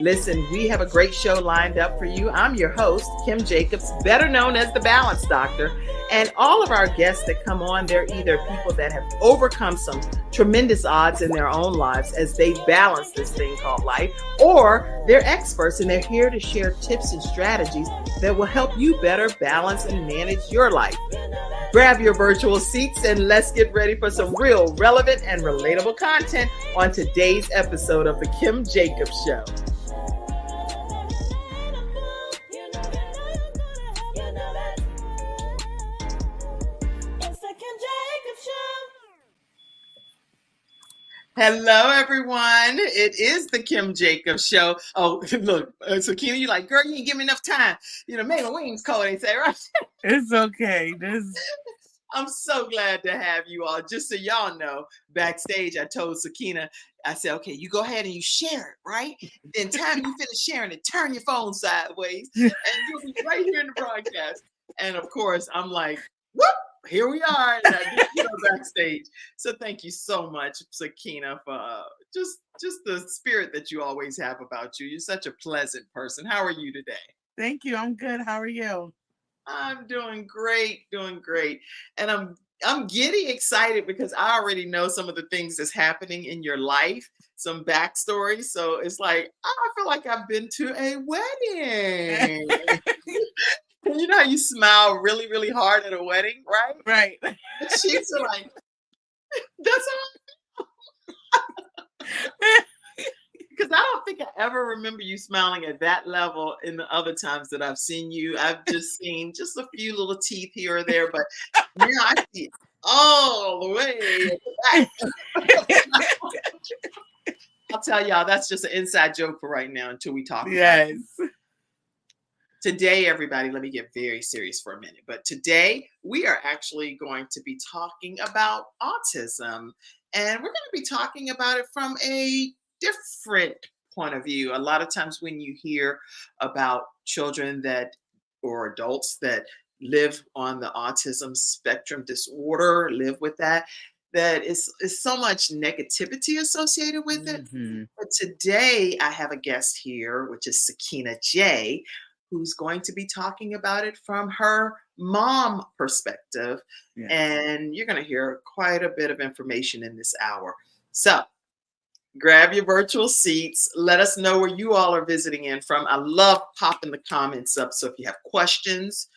Listen, we have a great show lined up for you. I'm your host, Kim Jacobs, better known as the Balance Doctor. And all of our guests that come on, they're either people that have overcome some tremendous odds in their own lives as they balance this thing called life, or they're experts and they're here to share tips and strategies that will help you better balance and manage your life. Grab your virtual seats and let's get ready for some real relevant and relatable content on today's episode of The Kim Jacobs Show. Hello, everyone. It is the Kim Jacobs Show. Oh, look, Sakinna, you like, girl, you ain't give me enough time. You know, man, my wings cold, they say, right? It's okay. I'm so glad to have you all. Just so y'all know, backstage, I told Sakinna, I said, okay, you go ahead and you share it, right? Then time you finish sharing it, turn your phone sideways, and you'll be right here in the broadcast. And of course, I'm like, whoop! Here we are, and I did backstage. So thank you so much, Sakinna, for just the spirit that you always have about you. You're such a pleasant person. How are you today? Thank you. I'm good. How are you? I'm doing great, and I'm giddy excited because I already know some of the things that's happening in your life, some backstory. So it's like I feel like I've been to a wedding. You know how you smile really, really hard at a wedding, right? Right. And she's like, that's all. Because I don't think I ever remember you smiling at that level in the other times that I've seen you. I've just seen just a few little teeth here or there, but now I see it all the way at the back. I'll tell y'all, that's just an inside joke for right now until we talk about it. Today, everybody, let me get very serious for a minute. But today, we are actually going to be talking about autism. And we're going to be talking about it from a different point of view. A lot of times when you hear about children or adults that live on the autism spectrum disorder, live with that is so much negativity associated with it. But today, I have a guest here, which is Sakinna J, who's going to be talking about it from her mom perspective. Yes. And you're going to hear quite a bit of information in this hour. So grab your virtual seats. Let us know where you all are visiting in from. I love popping the comments up. So if you have questions,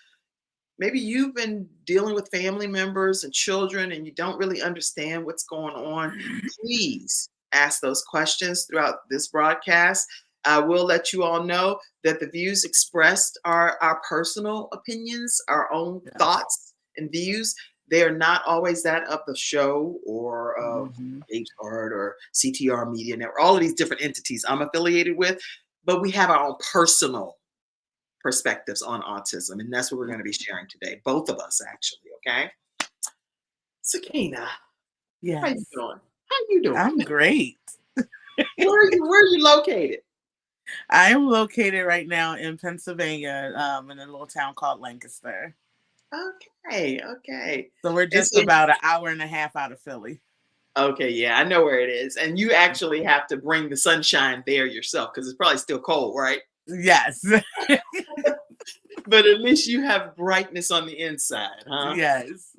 maybe you've been dealing with family members and children and you don't really understand what's going on, please ask those questions throughout this broadcast. I will let you all know that the views expressed are our personal opinions, our own thoughts and views. They are not always that of the show or of H-Art or CTR Media Network, all of these different entities I'm affiliated with, but we have our own personal perspectives on autism, and that's what we're going to be sharing today. Both of us, actually, okay? Sakinna, yes. How you doing? I'm great. Where are you located? I am located right now in Pennsylvania, in a little town called Lancaster. Okay. So we're just about an hour and a half out of Philly. Okay, yeah, I know where it is. And you actually have to bring the sunshine there yourself because it's probably still cold, right? Yes. But at least you have brightness on the inside, huh? Yes.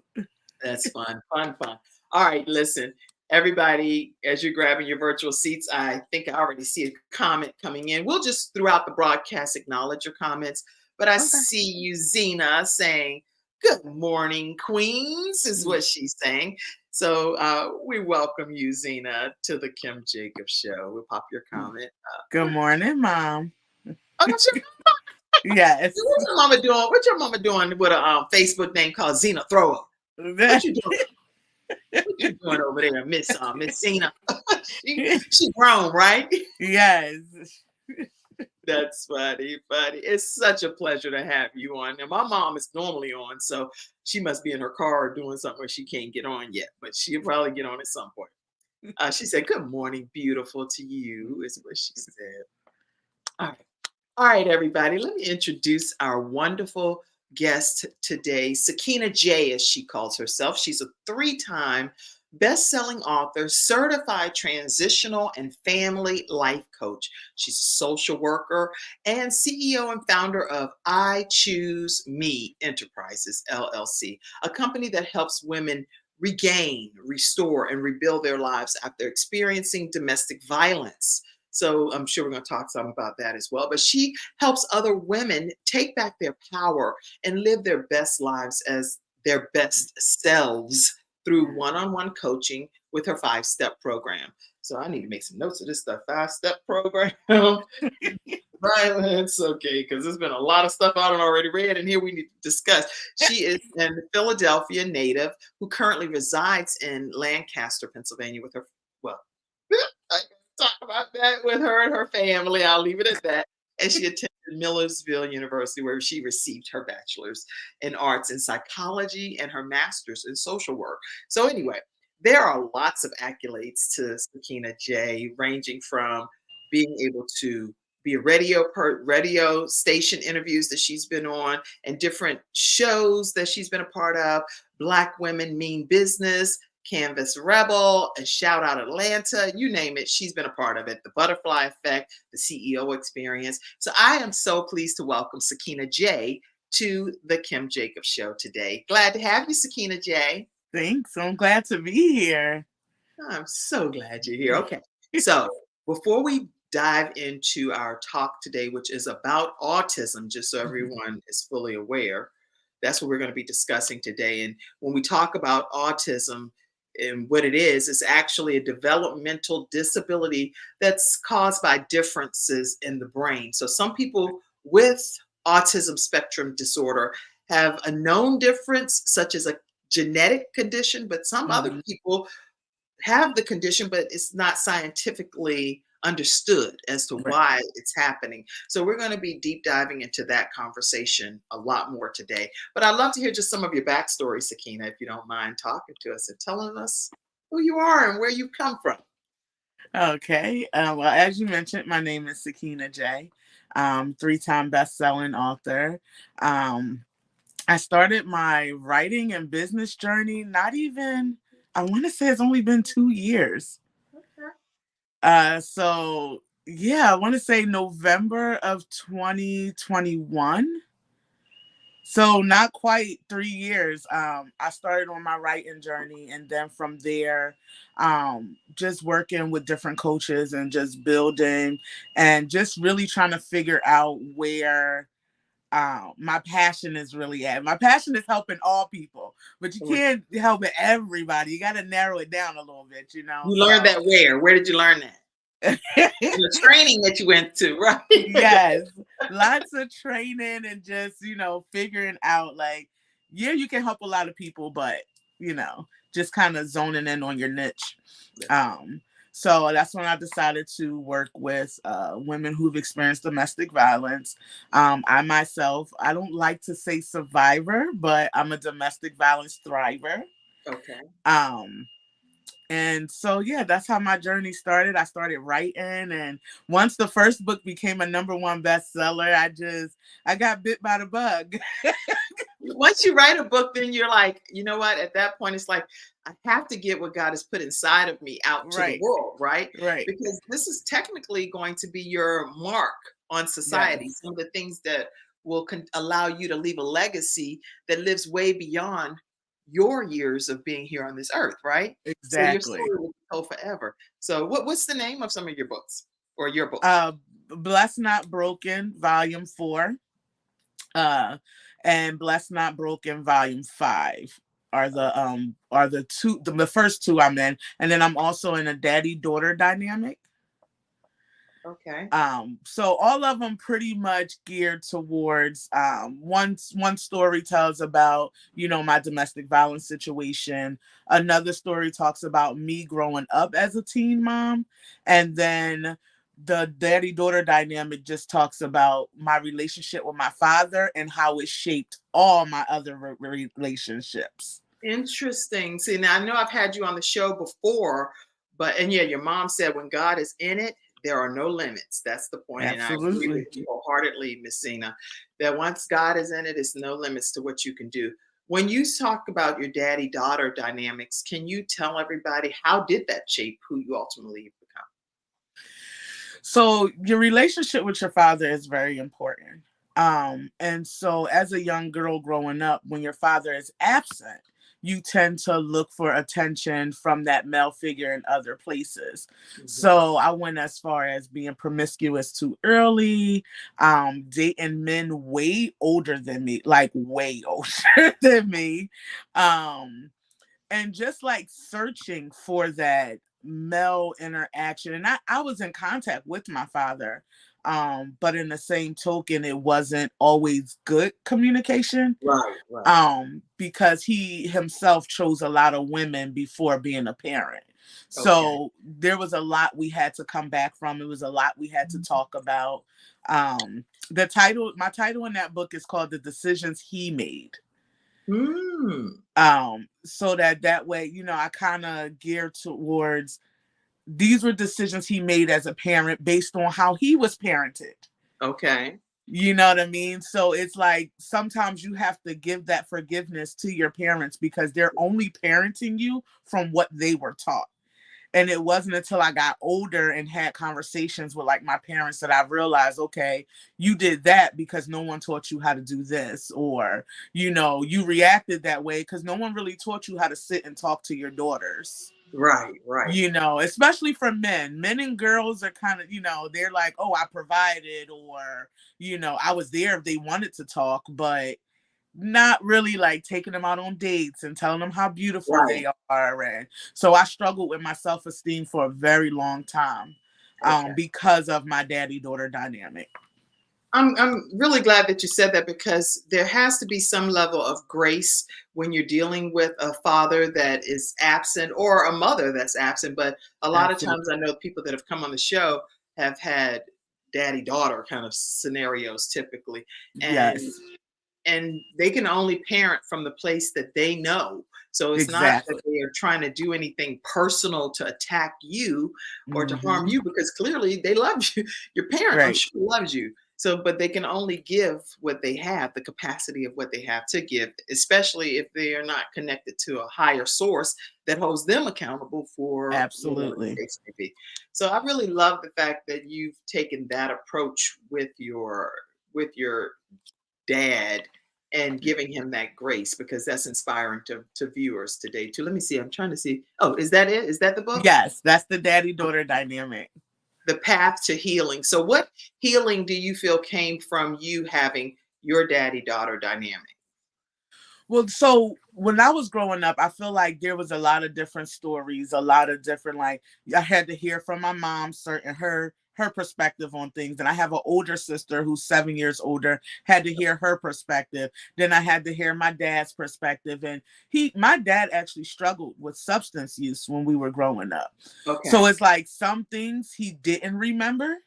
That's fun. All right, listen. Everybody, as you're grabbing your virtual seats, I think I already see a comment coming in. We'll just, throughout the broadcast, acknowledge your comments. But I see you, Zena, saying, good morning, Queens, is what she's saying. So we welcome you, Zena, to the Kim Jacobs Show. We'll pop your comment. Good morning, Mom. Oh, that's your mama? Yes. What's your mama doing? What's your mama doing with a Facebook name called Zena Thrower? What you doing? What you doing over there, Miss Zena? she grown, right? Yes. That's funny. It's such a pleasure to have you on. And my mom is normally on, so she must be in her car doing something where she can't get on yet, but she'll probably get on at some point. She said, good morning, beautiful to you, is what she said. All right, everybody. Let me introduce our wonderful guest today, Sakinna J, as she calls herself. She's a 3-time best-selling author, certified transitional and family life coach. She's a social worker and CEO and founder of I Choose Me Enterprises, LLC, a company that helps women regain, restore, and rebuild their lives after experiencing domestic violence. So I'm sure we're going to talk some about that as well. But she helps other women take back their power and live their best lives as their best selves through one-on-one coaching with her five-step program. So I need to make some notes of this stuff. Five-step program. Violence, okay, because there's been a lot of stuff I don't already read, and here we need to discuss. She is a Philadelphia native who currently resides in Lancaster, Pennsylvania, with her. Well, I can talk about that with her and her family. I'll leave it at that. And she attended Millersville University, where she received her bachelor's in arts and psychology and her master's in social work. So anyway, there are lots of accolades to Sakinna J, ranging from being able to be a radio station interviews that she's been on and different shows that she's been a part of. Black Women Mean Business, Canvas Rebel, and Shout Out Atlanta, you name it, she's been a part of it. The Butterfly Effect, the CEO Experience. So I am so pleased to welcome Sakinna J to the Kim Jacobs Show today. Glad to have you, Sakinna J. Thanks. I'm glad to be here. I'm so glad you're here. Okay. So before we dive into our talk today, which is about autism, just so everyone is fully aware, that's what we're going to be discussing today. And when we talk about autism and what it is, it's actually a developmental disability that's caused by differences in the brain. So some people with autism spectrum disorder have a known difference, such as a genetic condition, but some other people have the condition, but it's not scientifically understood as to why it's happening. So we're going to be deep diving into that conversation a lot more today. But I'd love to hear just some of your backstory, Sakinna, if you don't mind talking to us and telling us who you are and where you come from. Okay. Well, as you mentioned, my name is Sakinna J, three-time best-selling author. I started my writing and business journey I want to say it's only been 2 years. So yeah, I want to say November of 2021. So not quite 3 years. I started on my writing journey, and then from there, just working with different coaches and just building and just really trying to figure out where my passion is really at. My passion is helping all people, but you can't help everybody. You got to narrow it down a little bit, You learned that where? Where did you learn that? The training that you went to, right? Yes, lots of training and just figuring out you can help a lot of people, but just kind of zoning in on your niche. So that's when I decided to work with women who've experienced domestic violence. I myself, I don't like to say survivor, but I'm a domestic violence thriver. Okay. And so, yeah, that's how my journey started. I started writing, and once the first book became a #1 bestseller, I got bit by the bug. Once you write a book, then you're like, you know what? At that point, it's like, I have to get what God has put inside of me out to the world, right? Right. Because this is technically going to be your mark on society. Yes. Some of the things that will allow you to leave a legacy that lives way beyond your years of being here on this earth, right? So your Exactly. story will be told forever. So what's the name of some of your books or your books? Blessed Not Broken, Volume 4. And Blessed Not Broken, Volume 5 are the first two I'm in. And then I'm also in a daddy-daughter dynamic. Okay. So all of them pretty much geared towards one story tells about, my domestic violence situation. Another story talks about me growing up as a teen mom. And then the daddy-daughter dynamic just talks about my relationship with my father and how it shaped all my other relationships. Interesting. See, now I know I've had you on the show before, and yeah, your mom said when God is in it, there are no limits. That's the point. Absolutely. And I agree with you wholeheartedly, Miss Zena, that once God is in it, it's no limits to what you can do. When you talk about your daddy-daughter dynamics, can you tell everybody how did that shape who you ultimately become? So your relationship with your father is very important. And so as a young girl growing up, when your father is absent, you tend to look for attention from that male figure in other places. Mhm. So I went as far as being promiscuous too early, dating men way older than me, like way older than me. Um, and just like searching for that male interaction. And I was in contact with my father, but in the same token it wasn't always good communication, Right, right. because he himself chose a lot of women before being a parent. Okay. So there was a lot we had to come back from. It was a lot we had to talk about. My title in that book is called The Decisions He Made. Mm, So that way, I kind of geared towards, these were decisions he made as a parent based on how he was parented. okay. You know what I mean? So it's like sometimes you have to give that forgiveness to your parents because they're only parenting you from what they were taught. And it wasn't until I got older and had conversations with like my parents that I realized, okay, you did that because no one taught you how to do this, or you reacted that way because no one really taught you how to sit and talk to your daughters. Right, right, Especially for men and girls are kind of, they're like, oh, I provided, or I was there if they wanted to talk, but not really like taking them out on dates and telling them how beautiful right. they are. And so I struggled with my self-esteem for a very long time, Okay. because of my daddy-daughter dynamic. I'm really glad that you said that because there has to be some level of grace when you're dealing with a father that is absent or a mother that's absent. But a lot of Absolutely. times I know people that have come on the show have had daddy daughter kind of scenarios typically. And Yes, and they can only parent from the place that they know. So it's not that exactly. they are trying to do anything personal to attack you or to harm Hmm. you because clearly they love you. Your parent, I'm Right. sure, loves you. So, but they can only give what they have, the capacity of what they have to give, especially if they are not connected to a higher source that holds them accountable for whatever the Absolutely. case may be. So I really love the fact that you've taken that approach with your dad and giving him that grace because that's inspiring to viewers today too. Let me see. I'm trying to see. Oh, is that it? Is that the book? Yes, that's the daddy-daughter dynamic. The Path to Healing. So what healing do you feel came from you having your daddy-daughter dynamic? Well, so when I was growing up, I feel like there was a lot of different stories, a lot of different, like, I had to hear from my mom certain her perspective on things. And I have an older sister who's 7 years older, had to hear her perspective. Then I had to hear my dad's perspective. And my dad actually struggled with substance use when we were growing up. So Okay. it's like some things he didn't remember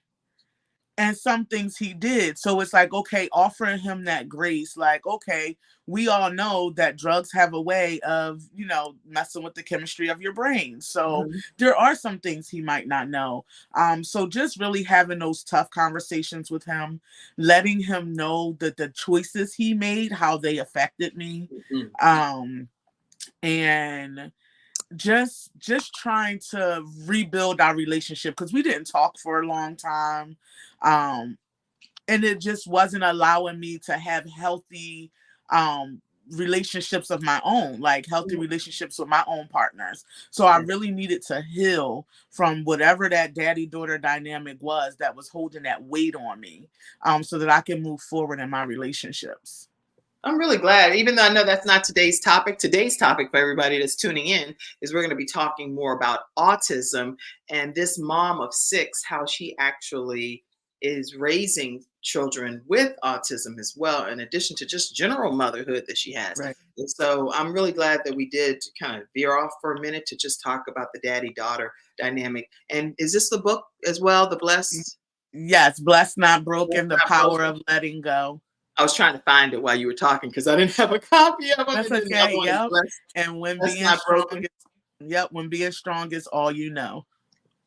and some things he did. So it's like, okay, offering him that grace, like, okay, we all know that drugs have a way of, messing with the chemistry of your brain. So Mhm. there are some things he might not know. So just really having those tough conversations with him, letting him know that the choices he made, how they affected me. Mhm. Um, and just trying to rebuild our relationship because we didn't talk for a long time, um and it just wasn't allowing me to have healthy um relationships of my own, like healthy Mhm. relationships with my own partners. So I really needed to heal from whatever that daddy daughter dynamic was that was holding that weight on me, so that I can move forward in my relationships. I'm really glad, even though I know that's not today's topic. Today's topic for everybody that's tuning in is we're going to be talking more about autism and this mom of six, how she actually is raising children with autism as well, in addition to just general motherhood that she has. Right. And so I'm really glad that we did kind of veer off for a minute to just talk about the daddy daughter dynamic. And is this the book as well, The Blessed? Yes, blessed not Blessed broken, the Not power Broken? of letting go. I was trying to find it while you were talking because I didn't have a copy of them. That's And then the other okay. one is Yep. Blessed. And when That's being Not strong Broken. is, yep, when being strong is all you know.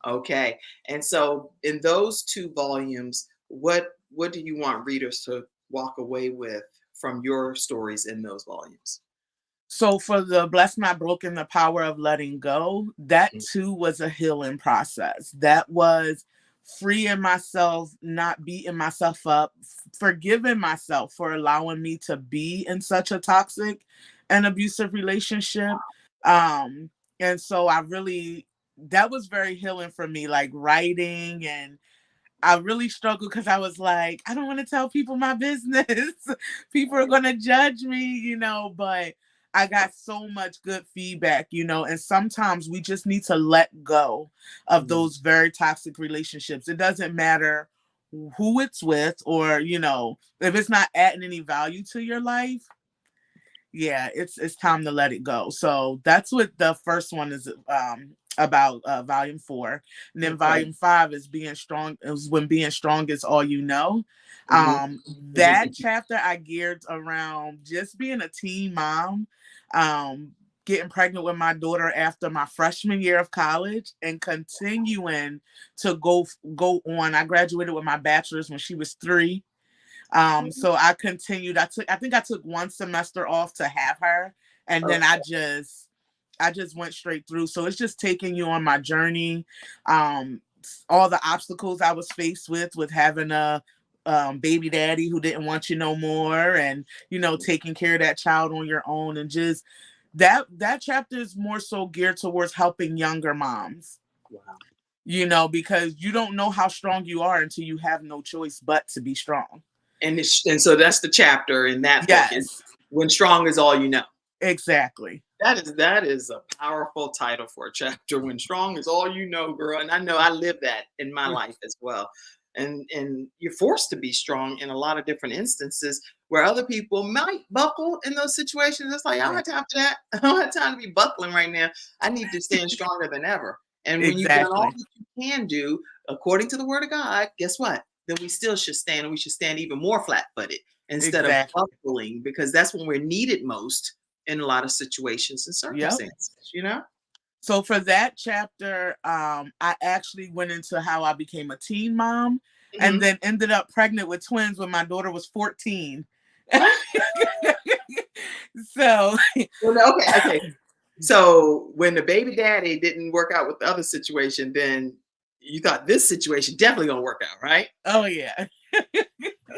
Okay. And so in those two volumes, what do you want readers to walk away with from your stories in those volumes? So for the Bless Not Broken, the Power of Letting Go, that too was a healing process. That was freeing myself, not beating myself up, forgiving myself for allowing me to be in such a toxic and abusive relationship. Um, and so that was very healing for me, like writing, and I really struggled because I was like, I don't want to tell people my business. People are going to judge me, but I got so much good feedback, and sometimes we just need to let go of those very toxic relationships. It doesn't matter who it's with, or, if it's not adding any value to your life. Yeah, it's time to let it go. So that's what the first one is about, volume 4. And then volume 5 is being strong, is when being strong is all you know. That chapter I geared around just being a teen mom, getting pregnant with my daughter after my freshman year of college, and continuing to go on. I graduated with my bachelor's when she was 3. So I continued. I think I took 1 semester off to have her, and then I just went straight through. So it's just taking you on my journey. All the obstacles I was faced with having a baby daddy who didn't want you no more, and taking care of that child on your own, and just that chapter is more so geared towards helping younger moms. Wow. Because you don't know how strong you are until you have no choice but to be strong. And so that's the chapter in that book. Is when strong is all you know. Exactly. That is a powerful title for a chapter. When strong is all you know, girl. And I know I live that in my life as well. And you're forced to be strong in a lot of different instances where other people might buckle in those situations. It's like, I don't have time for that. I don't have time to be buckling right now. I need to stand stronger than ever. And when you've done all that you can do, according to the word of God, guess what? Then we still should stand, and we should stand even more flat-footed instead of buckling, because that's when we're needed most in a lot of situations and circumstances, So for that chapter, I actually went into how I became a teen mom, and then ended up pregnant with twins when my daughter was 14. So okay. So when the baby daddy didn't work out with the other situation, then you thought this situation definitely gonna work out, right? Oh yeah.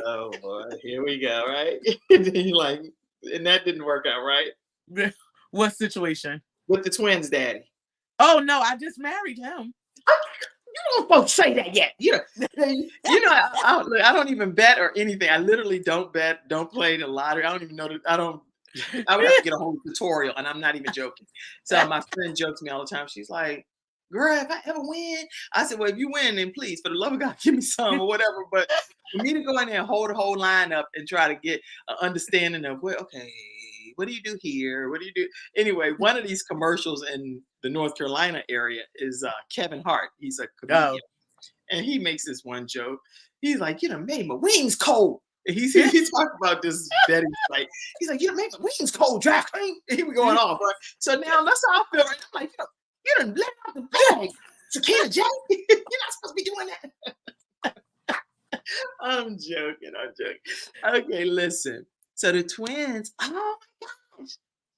Oh boy, here we go, right? And that didn't work out, right? What situation? With the twins daddy. Oh no, I just married him. You don't supposed to say that yet. I don't even bet or anything. I literally don't bet, don't play the lottery. I don't even know that. I would have to get a whole tutorial, and I'm not even joking. So my friend jokes me all the time. She's like, girl, if I ever win, I said, well, if you win, then please, for the love of God, give me some or whatever. But for me to go in there and hold the whole line up and try to get an understanding of, well, okay, what do you do here? What do you do? Anyway, one of these commercials in the North Carolina area is Kevin Hart. He's a comedian. And he makes this one joke. He's like, made my wings cold. He's talking about this Betty fight. He's like, made my wings cold, dry clean. He was going off, right? So now that's how I feel right now. I'm like, you done let out the bag, Sakinna J. You're not supposed to be doing that. I'm joking. Okay, listen. So the twins, oh my gosh.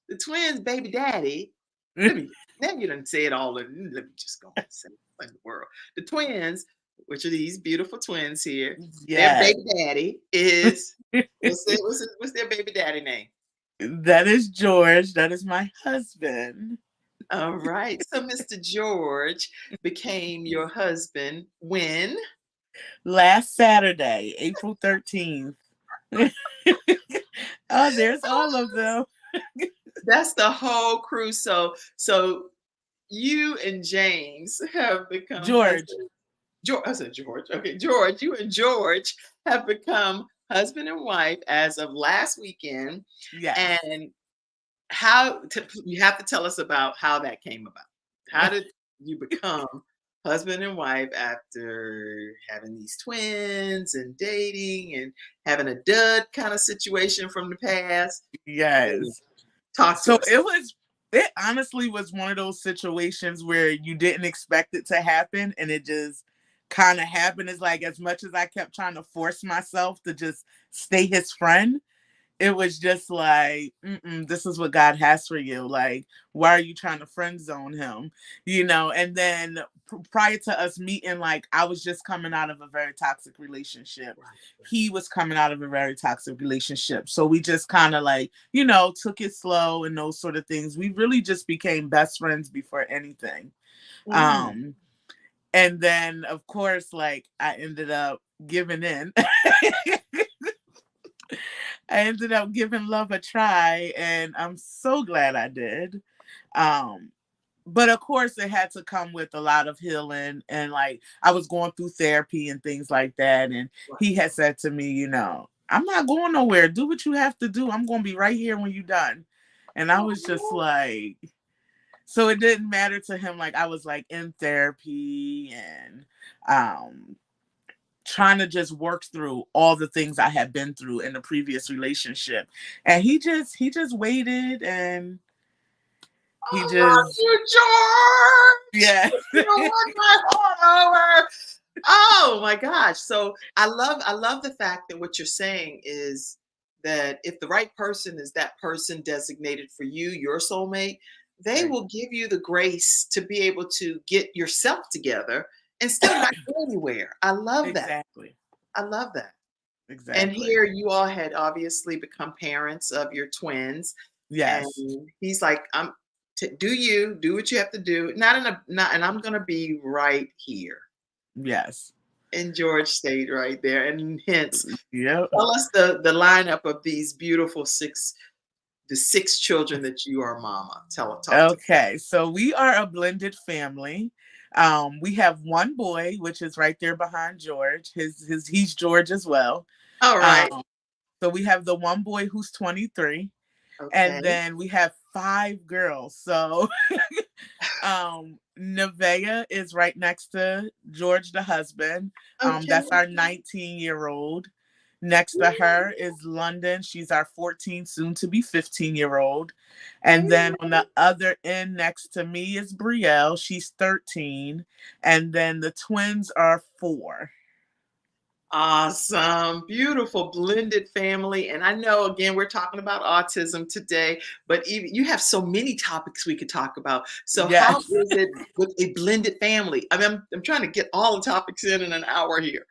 The twins' baby daddy. Now you done say it all. Let me just go and say it in the world. The twins, which are these beautiful twins here, their baby daddy is, what's their baby daddy name? That is George. That is my husband. All right. So Mr. George became your husband when? Last Saturday, April 13th. Oh, there's all of them. That's the whole crew. So you and James have become George. I said George. Okay, George. You and George have become husband and wife as of last weekend. Yes. And you have to tell us about how that came about. How did you become husband and wife after having these twins and dating and having a dud kind of situation from the past? Yes. Talk to us. It honestly was one of those situations where you didn't expect it to happen, and it just kind of happened. It's like, as much as I kept trying to force myself to just stay his friend, it was just like, this is what God has for you. Like, why are you trying to friend zone him? And then prior to us meeting, like, I was just coming out of a very toxic relationship. Right. He was coming out of a very toxic relationship. So we just kind of like, took it slow and those sort of things. We really just became best friends before anything. Mm. Um, and then of course, like, I ended up giving in. I ended up giving love a try, and I'm so glad I did. Um, but of course, it had to come with a lot of healing, and like I was going through therapy and things like that. And Right. he had said to me, I'm not going nowhere. Do what you have to do. I'm going to be right here when you're done. And I was just Oh, like, so it didn't matter to him. Like I was like in therapy and um trying to just work through all the things I had been through in the previous relationship. And he just waited, and he I love just you, George. yeah. You won my heart over. Oh my gosh. So I love the fact that what you're saying is that if the right person is that person designated for you, your soulmate, they Right. will give you the grace to be able to get yourself together and still not go anywhere. I love that. Exactly. I love that. And Exactly. here you all had obviously become parents of your twins, and Yes. he's like, do you do what you have to do? Not in a not, and I'm gonna be right here. Yes. And George stayed right there. And hence, Yep. tell us the lineup of these beautiful the six children that you are mama. Talk to. Okay. So we are a blended family. We have one boy, which is right there behind George. He's George as well. All right. Um, so we have the one boy who's 23, and Okay. then we have five girls. So Nevaeh is right next to George, the husband. Okay. That's our 19-year-old. Next to her is London. She's our 14, soon to be 15-year-old. And then on the other end next to me is Brielle. She's 13. And then the twins are 4. Awesome. Beautiful blended family. And I know again we're talking about autism today, but even you have so many topics we could talk about. So how Yes. is it with a blended family? I mean, I'm trying to get all the topics in an hour here.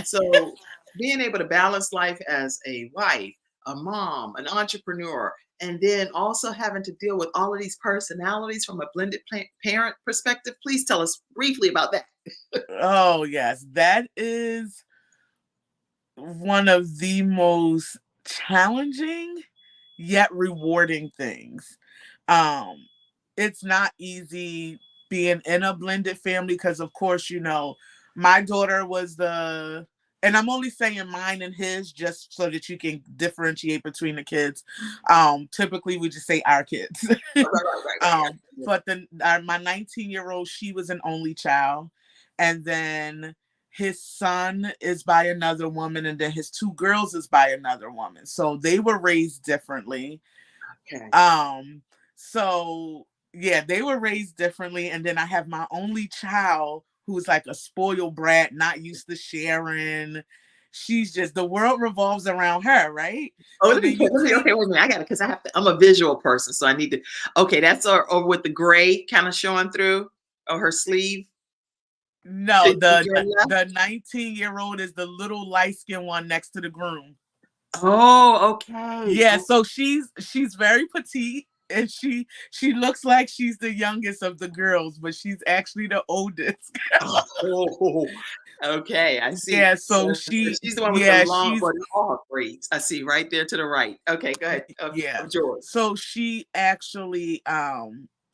So being able to balance life as a wife, a mom, an entrepreneur, and then also having to deal with all of these personalities from a blended parent perspective. Please tell us briefly about that. Oh, yes. That is one of the most challenging yet rewarding things. Um, it's not easy being in a blended family because, of course, my daughter was and I'm only saying mine and his just so that you can differentiate between the kids. Typically, we just say our kids. Right. Yeah. But my 19-year-old, she was an only child, and then his son is by another woman, and then his two girls is by another woman. So they were raised differently. Okay. Um, so yeah, they were raised differently. And then I have my only child who's like a spoiled brat, not used to sharing. She's just, the world revolves around her, right? Oh, So then you take, okay, wait a minute. I got it because I have to. I'm a visual person, so I need to. Okay, that's or with the gray kind of showing through, or her sleeve no, to the your left. the 19-year-old is the little light-skinned one next to the groom. Oh, okay. Yeah, so she's very petite, and she looks like she's the youngest of the girls, but she's actually the oldest. Oh, okay. I see. Yeah, so So she she's the one with the yeah, long, she's what all braids. I see right there to the right. Okay, go ahead. yeah. Of George. So she actually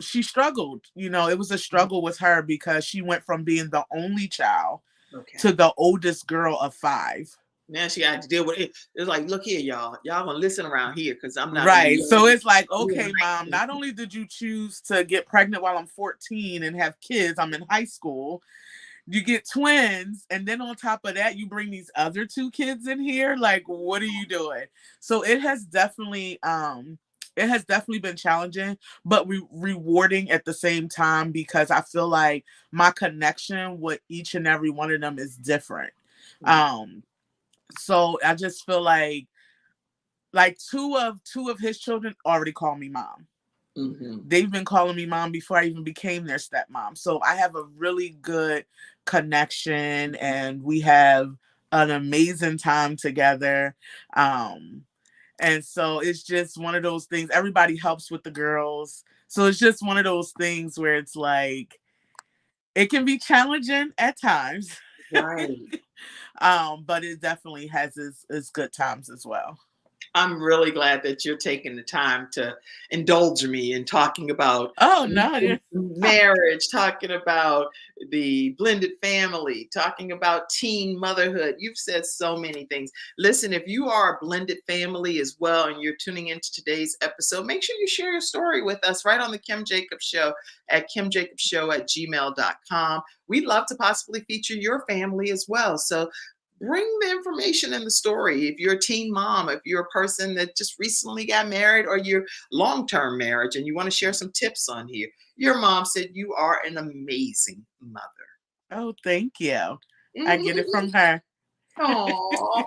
she struggled. It was a struggle with her because she went from being the only child Okay. to the oldest girl of 5. Now she had to deal with it. It's like, look here, y'all. Y'all gonna listen around here because I'm not gonna be Right. So young. it's like, I'm okay, mom, not only did you choose to get pregnant while I'm 14 and have kids, I'm in high school, you get twins, and then on top of that, you bring these other 2 kids in here. Like, what are you doing? So it has definitely been challenging, but rewarding at the same time because I feel like my connection with each and every one of them is different. Mm. Um, so I just feel like like two of his children already call me mom. Mm-hmm. They've been calling me mom before I even became their stepmom. So I have a really good connection, and we have an amazing time together. And so it's just one of those things. Everybody helps with the girls. So it's just one of those things where it's like it can be challenging at times. Right. But it definitely has its good times as well. I'm really glad that you're taking the time to indulge me in talking about Oh no. marriage, talking about the blended family, talking about teen motherhood. You've said so many things. Listen, if you are a blended family as well and you're tuning into today's episode, make sure you share your story with us right on the Kim Jacobs Show at kimjacobsshow@gmail.com. We'd love to possibly feature your family as well. So bring the information in the story. If you're a teen mom, if you're a person that just recently got married, or you're long-term marriage and you want to share some tips on here. Your mom said you are an amazing mother. Oh, thank you. I get it from her. Oh,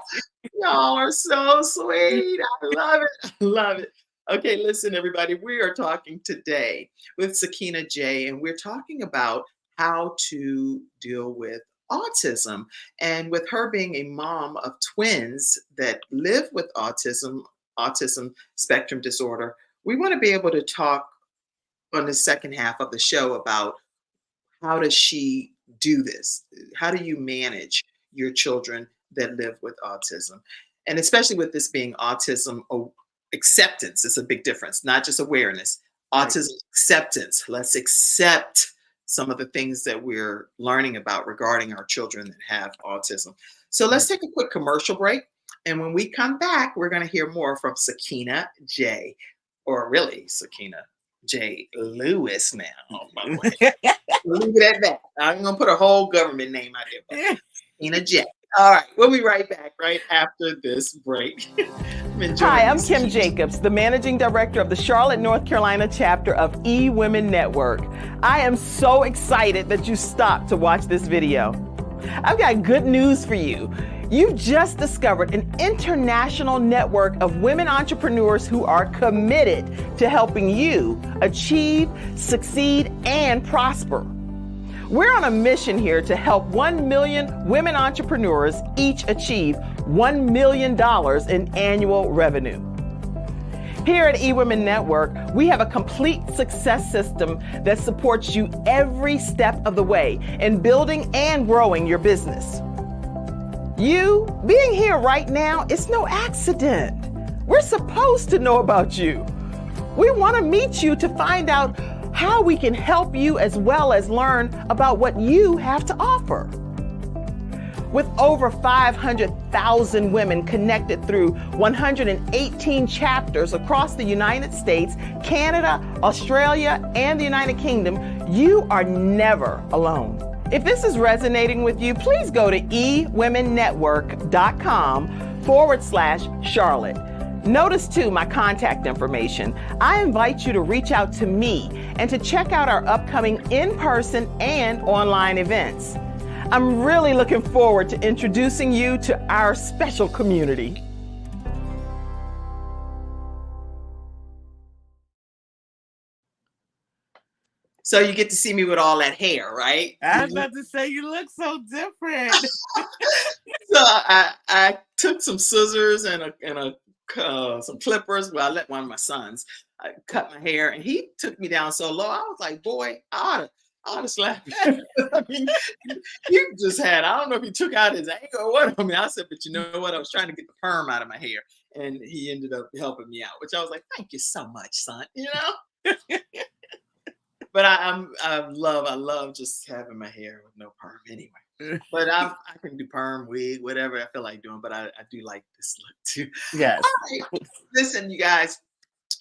y'all are so sweet. I love it. I love it. Okay, listen, everybody. We are talking today with Sakinna J, and we're talking about how to deal with autism. And with her being a mom of twins that live with autism spectrum disorder, we want to be able to talk on the second half of the show about how does she do this? How do you manage your children that live with autism? And especially with this being autism acceptance, it's a big difference, not just awareness. Autism acceptance. Let's accept some of the things that we're learning about regarding our children that have autism. So let's take a quick commercial break. And when we come back, we're going to hear more from Sakinna J, or really Sakinna J. Lewis now. Oh, by the way. Leave it at that. I'm going to put a whole government name out there. Sakinna J. All right. We'll be right back right after this break. Hi, I'm Kim Jacobs, the Managing Director of the Charlotte, North Carolina chapter of eWomen Network. I am so excited that you stopped to watch this video. I've got good news for you. You've just discovered an international network of women entrepreneurs who are committed to helping you achieve, succeed, and prosper. We're on a mission here to help 1 million women entrepreneurs each achieve $1 million in annual revenue. Here at eWomen Network, we have a complete success system that supports you every step of the way in building and growing your business. You being here right now is no accident. We're supposed to know about you. We want to meet you to find out how we can help you, as well as learn about what you have to offer. With over 500,000 women connected through 118 chapters across the United States, Canada, Australia, and the United Kingdom, you are never alone. If this is resonating with you, please go to ewomennetwork.com/Charlotte. Notice too my contact information. I invite you to reach out to me and to check out our upcoming in-person and online events. I'm really looking forward to introducing you to our special community. So you get to see me with all that hair, right? I was about to say, you look so different. So I took some scissors and some clippers. Well, I let one of my sons cut my hair, and he took me down so low. I was like, boy, I ought to slap you. I mean, he just had, I don't know if he took out his anger or what. I mean, I said, but you know what? I was trying to get the perm out of my hair, and he ended up helping me out, which I was like, thank you so much, son. You know? But I love just having my hair with no perm anyway. But I can do perm, wig, whatever I feel like doing. But I do like this look too. Yes. Right. Listen, you guys,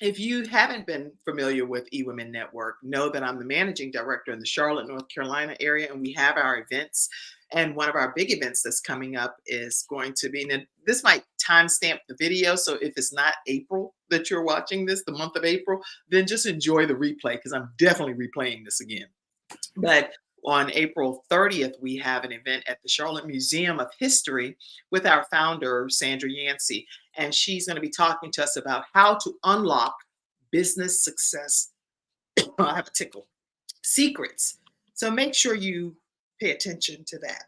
if you haven't been familiar with eWomen Network, know that I'm the managing director in the Charlotte, North Carolina area, and we have our events. And one of our big events that's coming up is going to be, and this might timestamp the video. So if it's not April that you're watching this, the month of April, then just enjoy the replay, because I'm definitely replaying this again. But On April 30th, we have an event at the Charlotte Museum of History with our founder, Sandra Yancey. And she's going to be talking to us about how to unlock business success. I have a tickle. Secrets. So make sure you pay attention to that.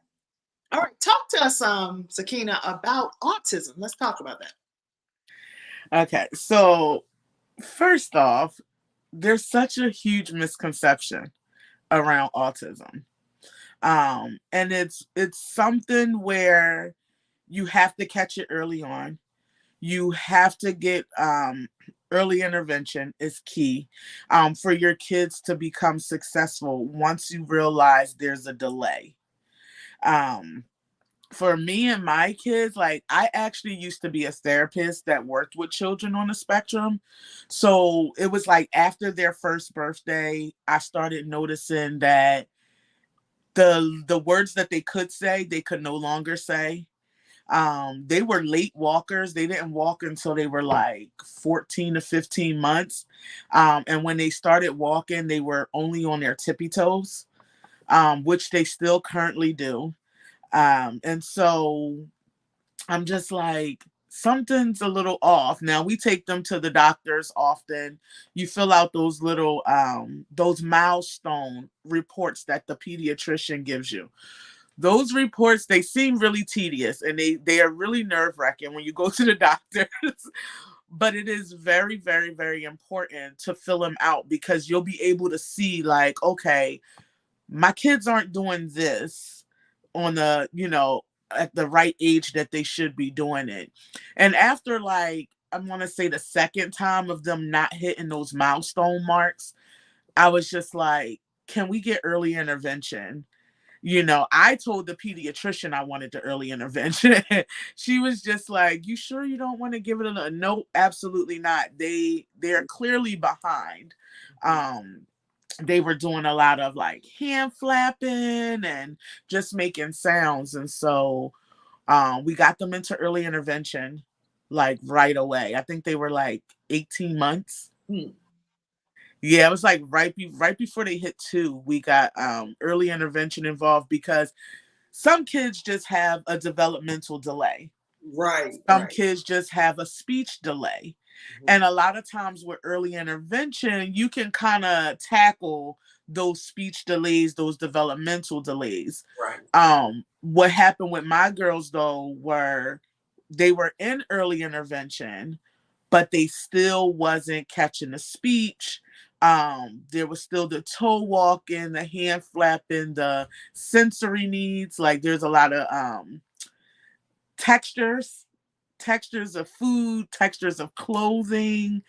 All right, talk to us, Sakinna, about autism. Let's talk about that. Okay, so first off, there's such a huge misconception around autism. And it's something where you have to catch it early on. You have to get early intervention is key for your kids to become successful once you realize there's a delay. Um, for me and my kids, like I actually used to be a therapist that worked with children on the spectrum. So it was like after their first birthday, I started noticing that the words that they could say, they could no longer say. They were late walkers. They didn't walk until they were like 14 to 15 months. And when they started walking, they were only on their tippy toes, which they still currently do. And so I'm just like, something's a little off. Now we take them to the doctors often. You fill out those little those milestone reports that the pediatrician gives you. Those reports, they seem really tedious and they are really nerve-wracking when you go to the doctors. But it is very, very, very important to fill them out because you'll be able to see like, okay, my kids aren't doing this on the, at the right age that they should be doing it. And after like, I want to say the second time of them not hitting those milestone marks, I was just like, can we get early intervention? I told the pediatrician I wanted the early intervention. She was just like, you sure you don't want to give it a no? Absolutely not. They're clearly behind. They were doing a lot of like hand flapping and just making sounds. And so we got them into early intervention like right away. I think they were like 18 months. Yeah, it was like right before they hit 2, we got early intervention involved because some kids just have a developmental delay. Right. Some kids just have a speech delay. And a lot of times with early intervention, you can kind of tackle those speech delays, those developmental delays. Right. What happened with my girls though were they were in early intervention, but they still wasn't catching the speech. There was still the toe walking, the hand flapping, the sensory needs. Like there's a lot of textures of food, textures of clothing,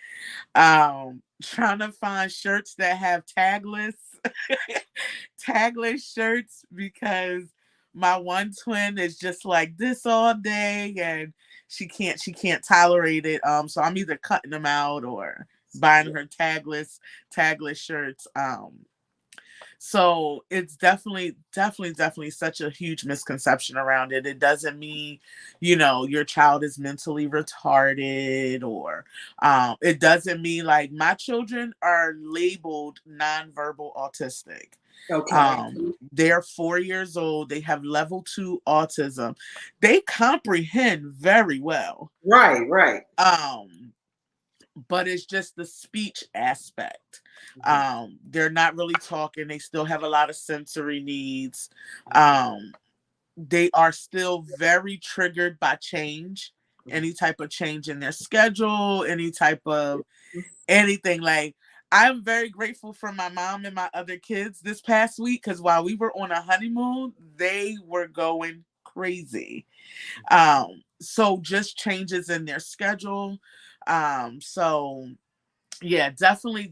trying to find shirts that have tagless tagless shirts because my one twin is just like this all day and she can't tolerate it. So I'm either cutting them out or buying her tagless shirts. So it's definitely such a huge misconception around it. It doesn't mean, your child is mentally retarded or it doesn't mean like my children are labeled nonverbal autistic. Okay. They're 4 years old. They have level 2 autism. They comprehend very well. Right. But it's just the speech aspect. They're not really talking. They still have a lot of sensory needs. They are still very triggered by change, any type of change in their schedule, any type of anything. Like I'm very grateful for my mom and my other kids this past week because while we were on a honeymoon, they were going crazy. So just changes in their schedule. So yeah, definitely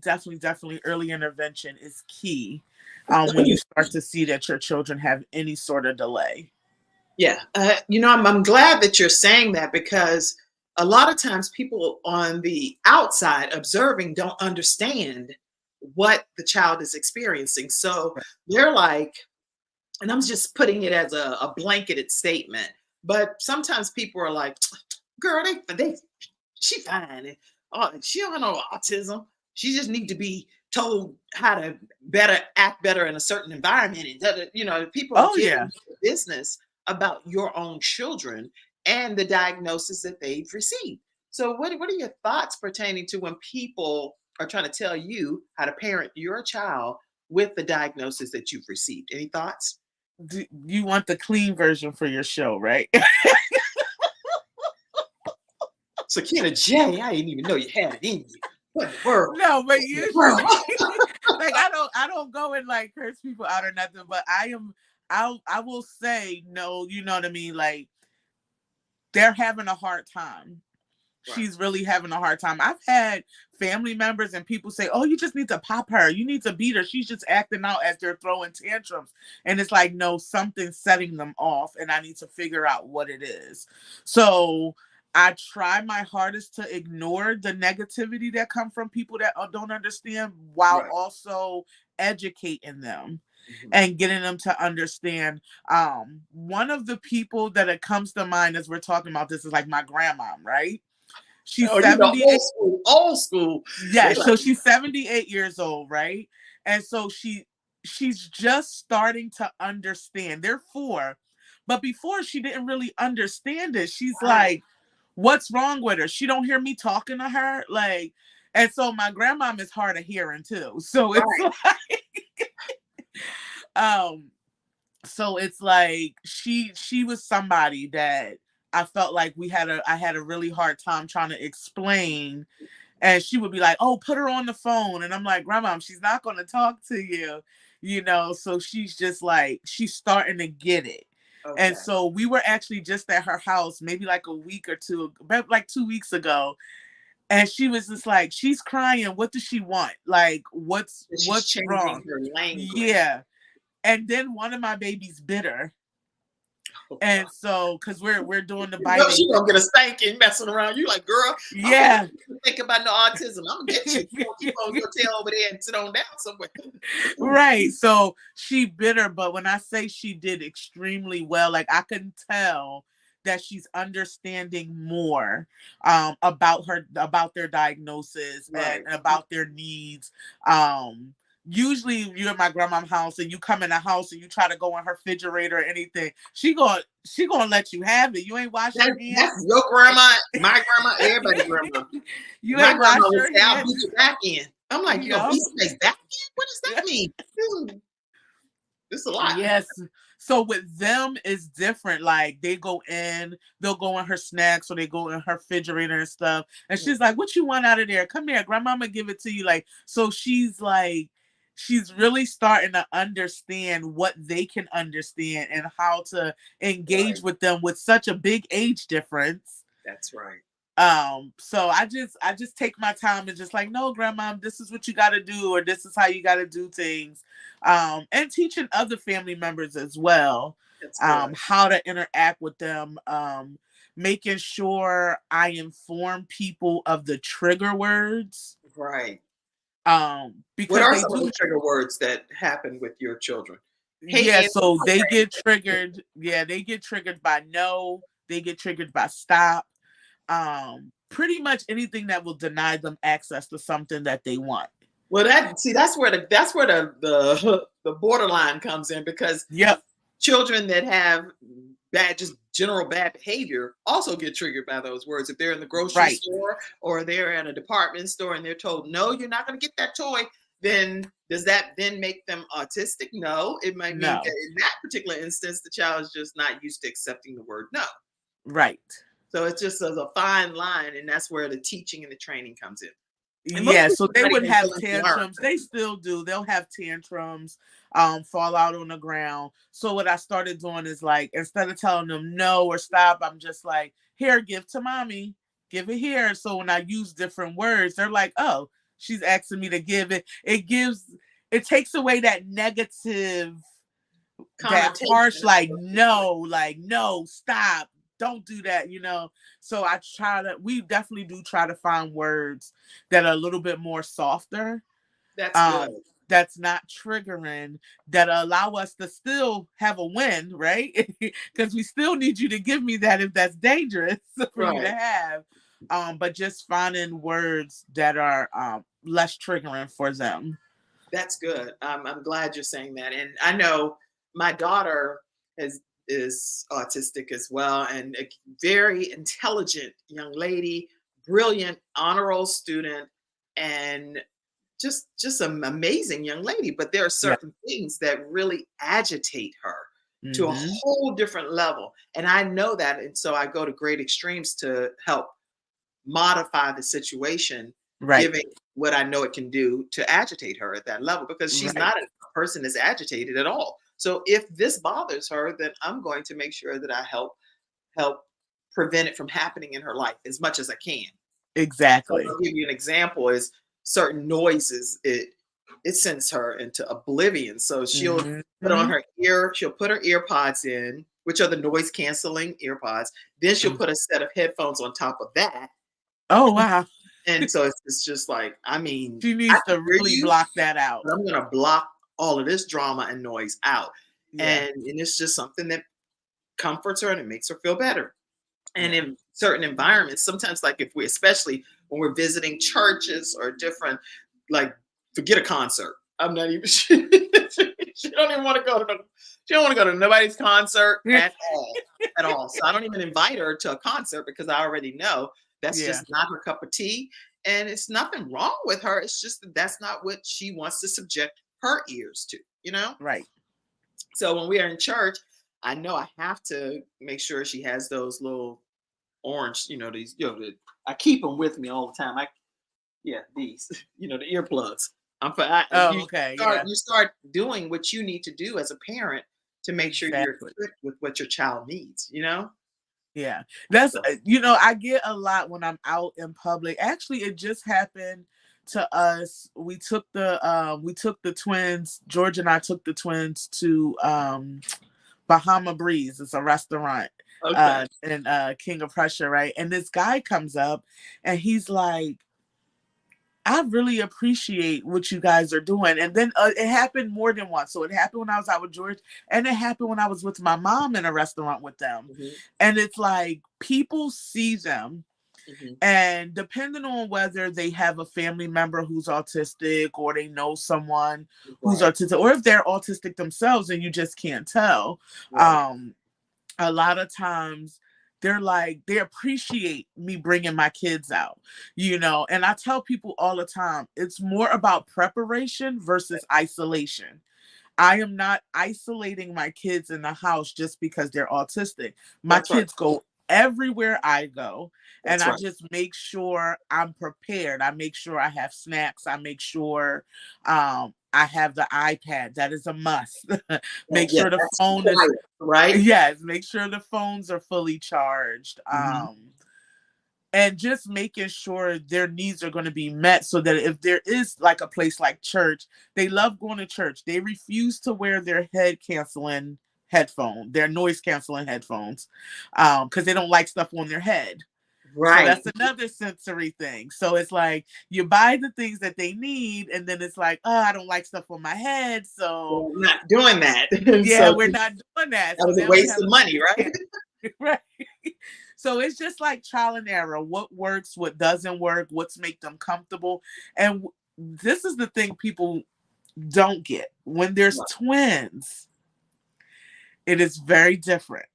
early intervention is key when you start to see that your children have any sort of delay. Yeah. I'm glad that you're saying that because a lot of times people on the outside observing don't understand what the child is experiencing. So they're like, and I'm just putting it as a blanketed statement, but sometimes people are like, girl, she fine. Oh, she don't know autism. She just need to be told how to act better in a certain environment, and people are Oh getting yeah. into the business about your own children and the diagnosis that they've received. So what are your thoughts pertaining to when people are trying to tell you how to parent your child with the diagnosis that you've received? Any thoughts? You want the clean version for your show, right? Sakinna J, I didn't even know you had it in you. What in the world? No, but What in the usually, world? like I don't go and like curse people out or nothing. But I will say no. You know what I mean? Like they're having a hard time. Right. She's really having a hard time. I've had family members and people say, "Oh, you just need to pop her. You need to beat her. She's just acting out as they're throwing tantrums." And it's like, no, something's setting them off, and I need to figure out what it is. So I try my hardest to ignore the negativity that come from people that don't understand, while Right. also educating them Mhm. and getting them to understand. One of the people that it comes to mind as we're talking about this is like my grandma, right? She's Oh, you know, 78. old school. They Yeah, like, so she's 78 years old, right? And so she's just starting to understand. They're four, but before she didn't really understand it. She's right, like, what's wrong with her? She don't hear me talking to her. Like, and so my grandmom is hard of hearing too. So it's right, um so it's like she was somebody that I felt like I had a really hard time trying to explain, and she would be like, "Oh, put her on the phone," and I'm like, "Grandma, she's not going to talk to you," So she's just like she's starting to get it. And okay, so we were actually just at her house maybe like a week or two, about like 2 weeks ago, and she was just like, she's crying. What does she want? Like, and she's what's changing wrong? her language. Yeah. And then one of my babies bit her. Oh, And God. so, because we're doing the You know biting she thing. gonna get a spanking messing around. You like, girl, I don't want Yeah. you to think about no autism. I'm gonna get you. You gonna keep on your tail over there and sit on down somewhere. Right. So she bit her, but when I say she did extremely well, like I can tell that she's understanding more about their diagnosis and Right. about their needs. Usually you're at my grandma's house and you come in the house and you try to go in her refrigerator or anything. She gonna let you have it. You ain't wash your That's hands. your grandma, my grandma, everybody's grandma. You My ain't wash grandma would your say, "I'll beat hands. you back in." I'm like, "You gonna Yup. beat somebody's back in? What does that mean?" It's a lot. Yes. So with them it's different. Like they'll go in her snacks or they go in her refrigerator and stuff. And she's like, "What you want out of there? Come here, grandmama give it to you." Like, so she's really starting to understand what they can understand and how to engage Right. with them with such a big age difference. That's right. So I just take my time and just like, no, grandma, this is what you got to do, or this is how you got to do things. And teaching other family members as well, That's good. how to interact with them. Making sure I inform people of the trigger words, Right. What because are they some of do. the trigger words that happen with your children? Hey, Yeah, Aunt, so they get triggered. Yeah, they get triggered by no, they get triggered by stop. Pretty much anything that will deny them access to something that they want. well, that's where the borderline comes in, because Yep. children that have just general bad behavior also get triggered by those words. If they're in the grocery Right. store or they're at a department store and they're told, "No, you're not going to get that toy," then does that then make them autistic? No, it might mean that No. in that particular instance, the child is just not used to accepting the word no. Right. So it's just a fine line, and that's where the teaching and the training comes in. And most Yeah, people so are they not would even have willing to learn. tantrums. They still do. They'll have tantrums, fall out on the ground. So what I started doing is like, instead of telling them no or stop, I'm just like, here, give to mommy, give it here. So when I use different words, they're like, oh, she's asking me to give it. It takes away that negative, that harsh, Connotation. like no, stop, don't do that. So we definitely do try to find words that are a little bit more softer, That's good. um that's not triggering, that allow us to still have a win, right? Because we still need you to give me that if that's dangerous for you to Right. have. But just finding words that are less triggering for them. That's good. I'm glad you're saying that. And I know my daughter is autistic as well, and a very intelligent young lady, brilliant honor roll student, and just an amazing young lady. But there are Yeah. certain things that really agitate her to a Mm-hmm. whole different level, and I know that, and so I go to great extremes to help modify the situation, Right. giving what I know it can do to agitate her at that level, because she's Right. not a person that's agitated at all. So if this bothers her, then I'm going to make sure that I help prevent it from happening in her life as much as I can. So Exactly. I'll give you an example is certain noises, it sends her into oblivion. So she'll put on Mm-hmm. her she'll put her ear pods in, which are the noise canceling ear pods. Then she'll put a set of headphones on top of that. Oh, wow. And so it's just like, I mean, She I needs can to hear really you, block that out. but I'm gonna block all of this drama and noise out. Yeah. And it's just something that comforts her and it makes her feel better. And Yeah. in certain environments, sometimes like if we, especially when we're visiting churches or different, like forget a concert. I'm not even she don't even want to go to she don't want to go to nobody's concert at all. At all. So I don't even invite her to a concert because I already know that's Yeah. just not her cup of tea. And it's nothing wrong with her. It's just that that's not what she wants to subject her ears to, you know? Right. So when we are in church, I know I have to make sure she has those little orange, these, I keep them with me all the time. These, the earplugs. Oh, okay. Yeah. You start doing what you need to do as a parent to make sure you're Exactly. equipped with what your child needs. Yeah. That's, So, I get a lot when I'm out in public. Actually, it just happened to us. We took the twins, George and I took the twins to Bahama Breeze. It's a restaurant okay. in King of Prussia, right? And this guy comes up and he's like, I really appreciate what you guys are doing. And then it happened more than once. So it happened when I was out with George, and it happened when I was with my mom in a restaurant with them. Hmm. And it's like people see them, Hmm. and depending on whether they have a family member who's autistic or they know someone who's Right. autistic, or if they're autistic themselves and you just can't tell, Right. a lot of times they're like, they appreciate me bringing my kids out, and I tell people all the time, it's more about preparation versus isolation. I am not isolating my kids in the house just because they're autistic. My That's right. kids go everywhere I go, and That's I right. just make sure I'm prepared. I make sure I have snacks. I make sure I have the iPad. That is a must. Well, Make yeah, sure the that's phone is required, right? yes, make sure the phones are fully charged. Hmm. And just making sure their needs are going to be met, so that if there is like a place like church, they love going to church. They refuse to wear their their noise canceling headphones, because they don't like stuff on their head. So Right. that's another sensory thing. So it's like you buy the things that they need, and then it's like, oh, I don't like stuff on my head. So Well, I'm not doing that. And yeah, so we're that not doing that. So was a now we waste have of a money, noise right? canceling. Right. So it's just like trial and error. What works, what doesn't work, what's make them comfortable. And this is the thing people don't get. When there's twins, it is very different.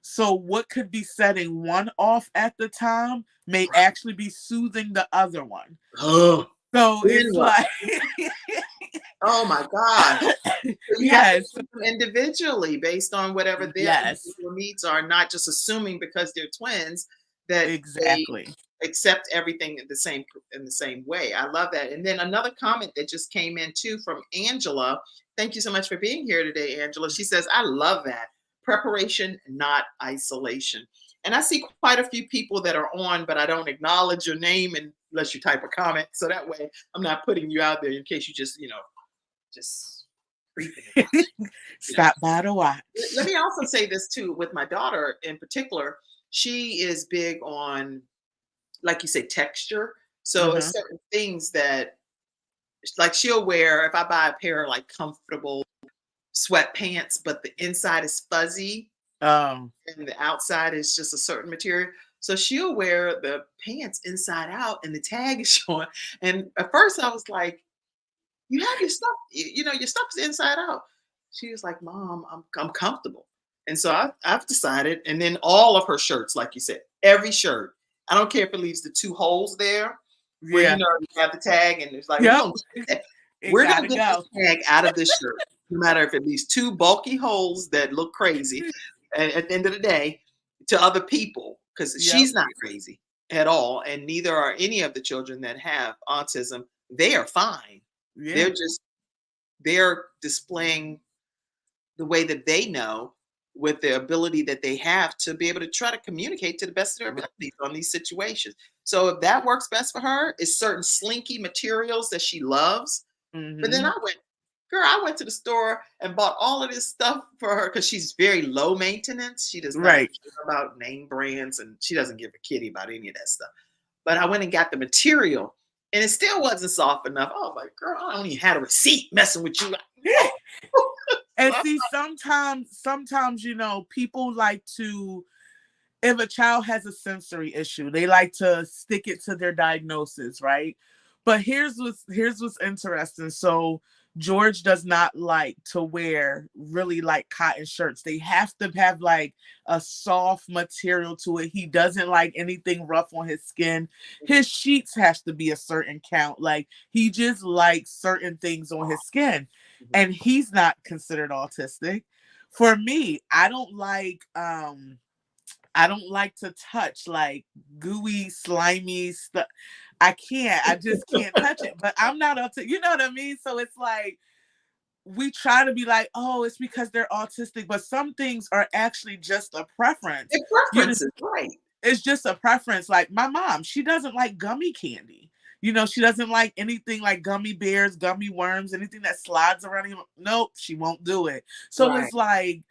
So what could be setting one off at the time may actually be soothing the other one. Oh, So then it's what? like Oh my gosh. So you have to yes, treat them individually based on whatever their yes, individual needs are, not just assuming because they're twins that they exactly. accept everything in the same way. I love that. And then another comment that just came in too from Angela. Thank you so much for being here today, Angela. She says, I love that. Preparation, not isolation. And I see quite a few people that are on, but I don't acknowledge your name unless you type a comment. So that way I'm not putting you out there in case you just creeping and watching. Stop by to watch. Let me also say this too with my daughter in particular. She is big on, like you say, texture. So it's Uh-huh. certain things that, like, she'll wear if I buy a pair of like comfortable sweatpants, but the inside is fuzzy Oh, and the outside is just a certain material. So she'll wear the pants inside out and the tag is showing. And at first I was like, you have your stuff, your stuff's inside out. She was like, Mom, I'm comfortable. And so I've decided, and then all of her shirts, like you said, every shirt, I don't care if it leaves the two holes there where Yeah. you have the tag, and it's like, Yep. It we're gonna gotta get go. this tag out of this shirt, no matter if it leaves two bulky holes that look crazy. And at the end of the day, to other people, because Yep. she's not crazy at all, and neither are any of the children that have autism. They are fine. Yeah. They're just they're displaying the way that they know with the ability that they have to be able to try to communicate to the best of their abilities on these situations. So if that works best for her, is certain slinky materials that she loves. But then Hmm. I went to the store and bought all of this stuff for her because she's very low maintenance. She does not Right. care about name brands and she doesn't give a kitty about any of that stuff. But I went and got the material and it still wasn't soft enough. I was like, girl, I don't even have a receipt messing with you. And see, sometimes, people like to, if a child has a sensory issue, they like to stick it to their diagnosis, right? But here's what's interesting. So George does not like to wear really like cotton shirts. They have to have like a soft material to it. He doesn't like anything rough on his skin. His sheets has to be a certain count. Like he just likes certain things on his skin. And he's not considered autistic. For me, I don't like to touch like gooey, slimy stuff. I just can't touch it. But I'm not autistic. You know what I mean? So it's like we try to be like, oh, it's because they're autistic, but some things are actually just a preference. Their preferences, right? It's just a preference. Like my mom, she doesn't like gummy candy. She doesn't like anything like gummy bears, gummy worms, anything that slides around him. Nope, she won't do it. So Right. it's like,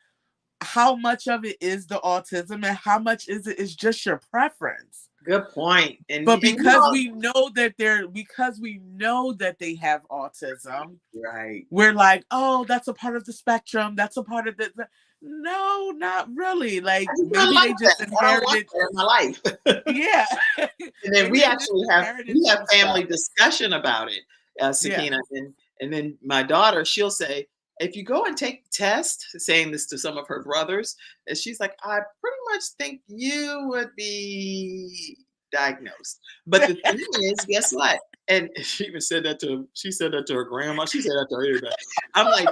how much of it is the autism and how much is just your preference? Good point. And But and because we know that they have autism, right. we're like, oh, that's a part of the spectrum. That's a part of the no, not really. Like I do not maybe like they that. just I don't want inherited. that in my life. Yeah. And then Maybe we they just actually inherited have some family stuff. discussion about it, Yeah. Sakina. And then my daughter, she'll say, if you go and take the test, saying this to some of her brothers, and she's like, I pretty much think you would be diagnosed. But the thing is, guess what? And she even said that she said that to her grandma. She said that to everybody. I'm like,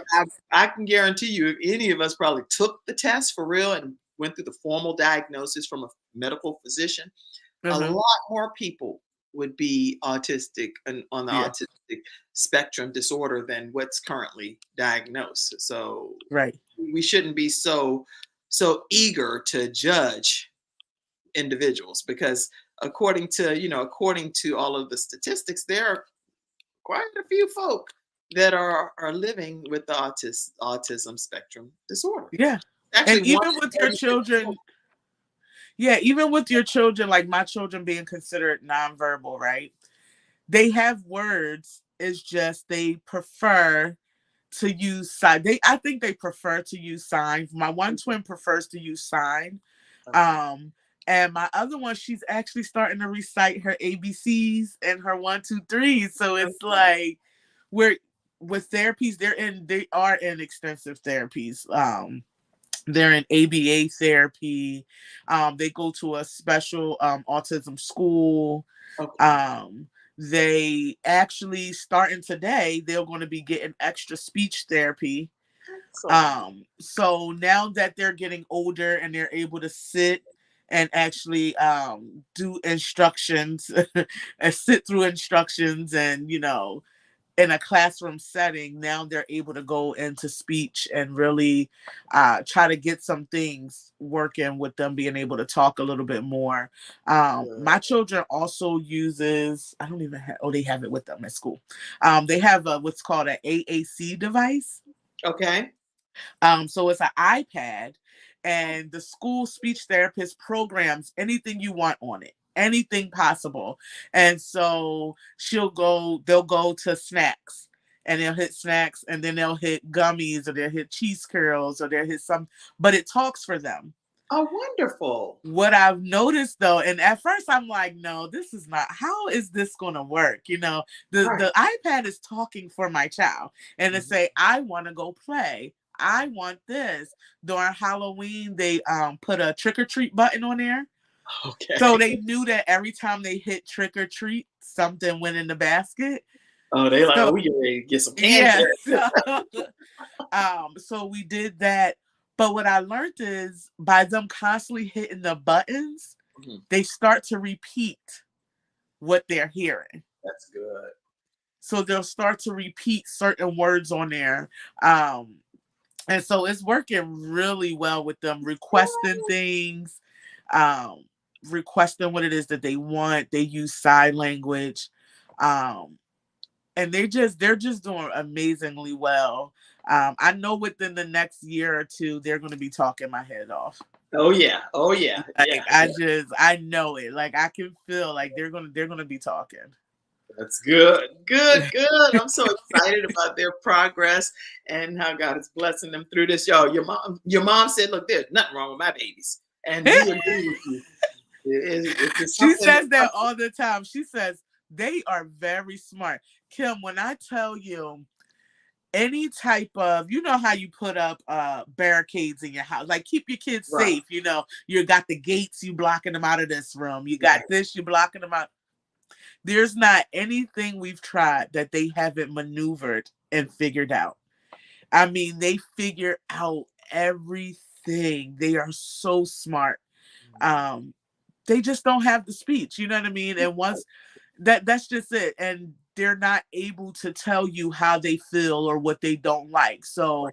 I can guarantee you, if any of us probably took the test for real and went through the formal diagnosis from a medical physician, a Uh-huh. lot more people would be autistic and on the Yeah. autistic spectrum disorder than what's currently diagnosed. So Right. we shouldn't be so eager to judge individuals because according to all of the statistics, there are quite a few folk that are living with the autism spectrum disorder. Yeah. Actually, And one even in with your 36 children, folk. yeah, even with your children, like my children being considered nonverbal, right? They have words. It's just they prefer to use sign. I think they prefer to use signs. My one twin prefers to use sign. Okay. Um, and my other one, she's actually starting to recite her ABCs and her 1, 2, 3s. So it's Okay. like we're with therapies, they are in extensive therapies. They're in ABA therapy. They go to a special autism school. Okay. Um, they actually starting today, they're going to be getting extra speech therapy. Excellent. So now that they're getting older and they're able to sit and actually do instructions and sit through instructions and in a classroom setting, now they're able to go into speech and really try to get some things working with them being able to talk a little bit more. My children also uses, I don't even have, oh, they have it with them at school. They have what's called an AAC device. Okay. So it's an iPad, and the school speech therapist programs anything you want on it, anything possible. And so they'll go to snacks, and they'll hit snacks, and then they'll hit gummies, or they'll hit cheese curls, or they'll hit some, but it talks for them. Oh, wonderful. What I've noticed though, and at first I'm like, no, this is not, how is this going to work? You know, Right. the iPad is talking for my child and it Mhm. say, I want to go play. I want this. During Halloween, they put a trick or treat button on there. So Okay. they knew that every time they hit trick or treat, something went in the basket. Oh, they like, So oh, we get ready to get some candy. yeah, so we did that. But what I learned is by them constantly hitting the buttons, Mhm. they start to repeat what they're hearing. That's good. So they'll start to repeat certain words on there. Um, and so it's working really well with them requesting things, um, requesting what it is that they want. They use sign language. Um, and they're just doing amazingly well. I know within the next year or two, they're going to be talking my head off. Oh yeah. Oh yeah. Yeah. Like I know it. Like I can feel like they're gonna be talking. That's good. Good. Good. I'm so excited about their progress and how God is blessing them through this. Yo, your mom said, "Look, there's nothing wrong with my babies," and we agree with you. It's She something. says that all the time. She says they are very smart. Kim, when I tell you any type of, you know how you put up barricades in your house, like keep your kids Right. safe, you know, you got the gates, you blocking them out of this room, you got Right. this, you blocking them out. There's not anything we've tried that they haven't maneuvered and figured out. I mean, they figure out everything. They are so smart. Um, they just don't have the speech, you know what I mean? And once that's just it. And they're not able to tell you how they feel or what they don't like. So,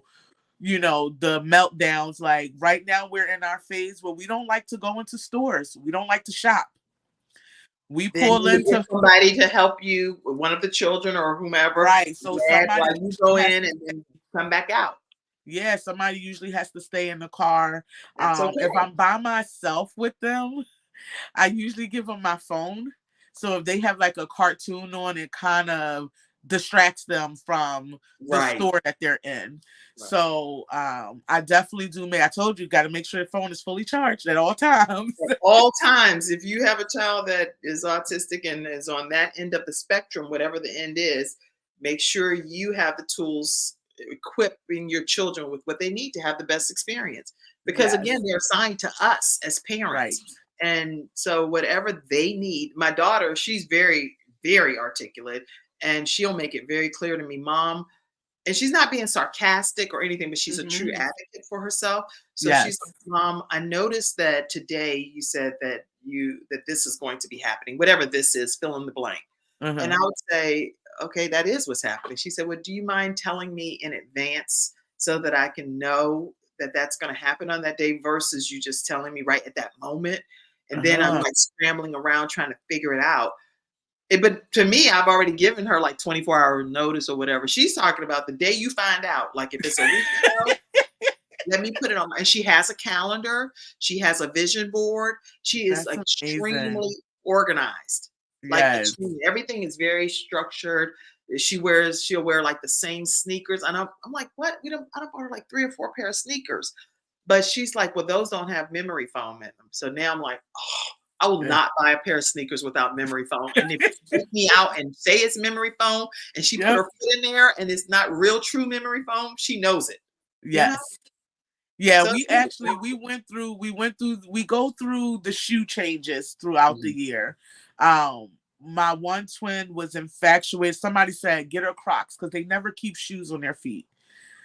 you know, the meltdowns, like right now we're in our phase where we don't like to go into stores. We don't like to shop. We Then pull you get into somebody to help you, one of the children or whomever, right. So dad, somebody while you go has in and then come back out. yeah, somebody usually has to stay in the car. That's okay. If I'm by myself with them, I usually give them my phone. So if they have like a cartoon on, it kind of distracts them from the Right. store that they're in. Right. So I definitely do I told you, got to make sure the phone is fully charged at all times. At all times, if you have a child that is autistic and is on that end of the spectrum, whatever the end is, make sure you have the tools equipping your children with what they need to have the best experience. Because Yes, again, they're assigned to us as right. parents. And so whatever they need, my daughter, she's very, very articulate and she'll make it very clear to me, Mom, and she's not being sarcastic or anything, but she's a true Hmm. advocate for herself. So she's Yes. like, Mom, I noticed that today you said that this is going to be happening, whatever this is, fill in the blank. And Uh-huh. I would say, okay, that is what's happening. She said, well, do you mind telling me in advance so that I can know that that's going to happen on that day versus you just telling me right at that moment? And then I'm Uh-huh. like scrambling around trying to figure it out. But to me, I've already given her like 24-hour notice or whatever. She's talking about the day you find out. Like if it's a week ago, let me put it on. And she has a calendar. She has a vision board. She is That's extremely amazing. organized. Like Yes. extremely, everything is very structured. She'll wear like the same sneakers. And I'm like, what? I don't bought her like 3 or 4 pair of sneakers. But she's like, well, those don't have memory foam in them. So now I'm like, oh, I will Yeah. not buy a pair of sneakers without memory foam. And if you take me out and say it's memory foam and she put Yep. her foot in there and it's not real true memory foam, she knows it. You know? Yes. Yeah, So we actually we go through the shoe changes throughout the Mhm. year. My one twin was infatuated. Somebody said get her Crocs because they never keep shoes on their feet.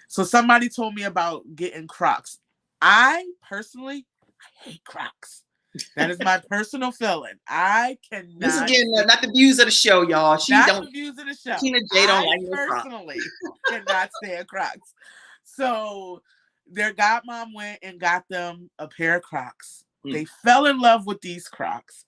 So somebody told me about getting Crocs. I personally I hate Crocs. That is my personal feeling. I This is cannot again not the views of the show, y'all. She not don't the views of the show. Sakinna J don't I like no Crocs. personally cannot stand Crocs. So their godmom went and got them a pair of Crocs. Mm, They fell in love with these Crocs.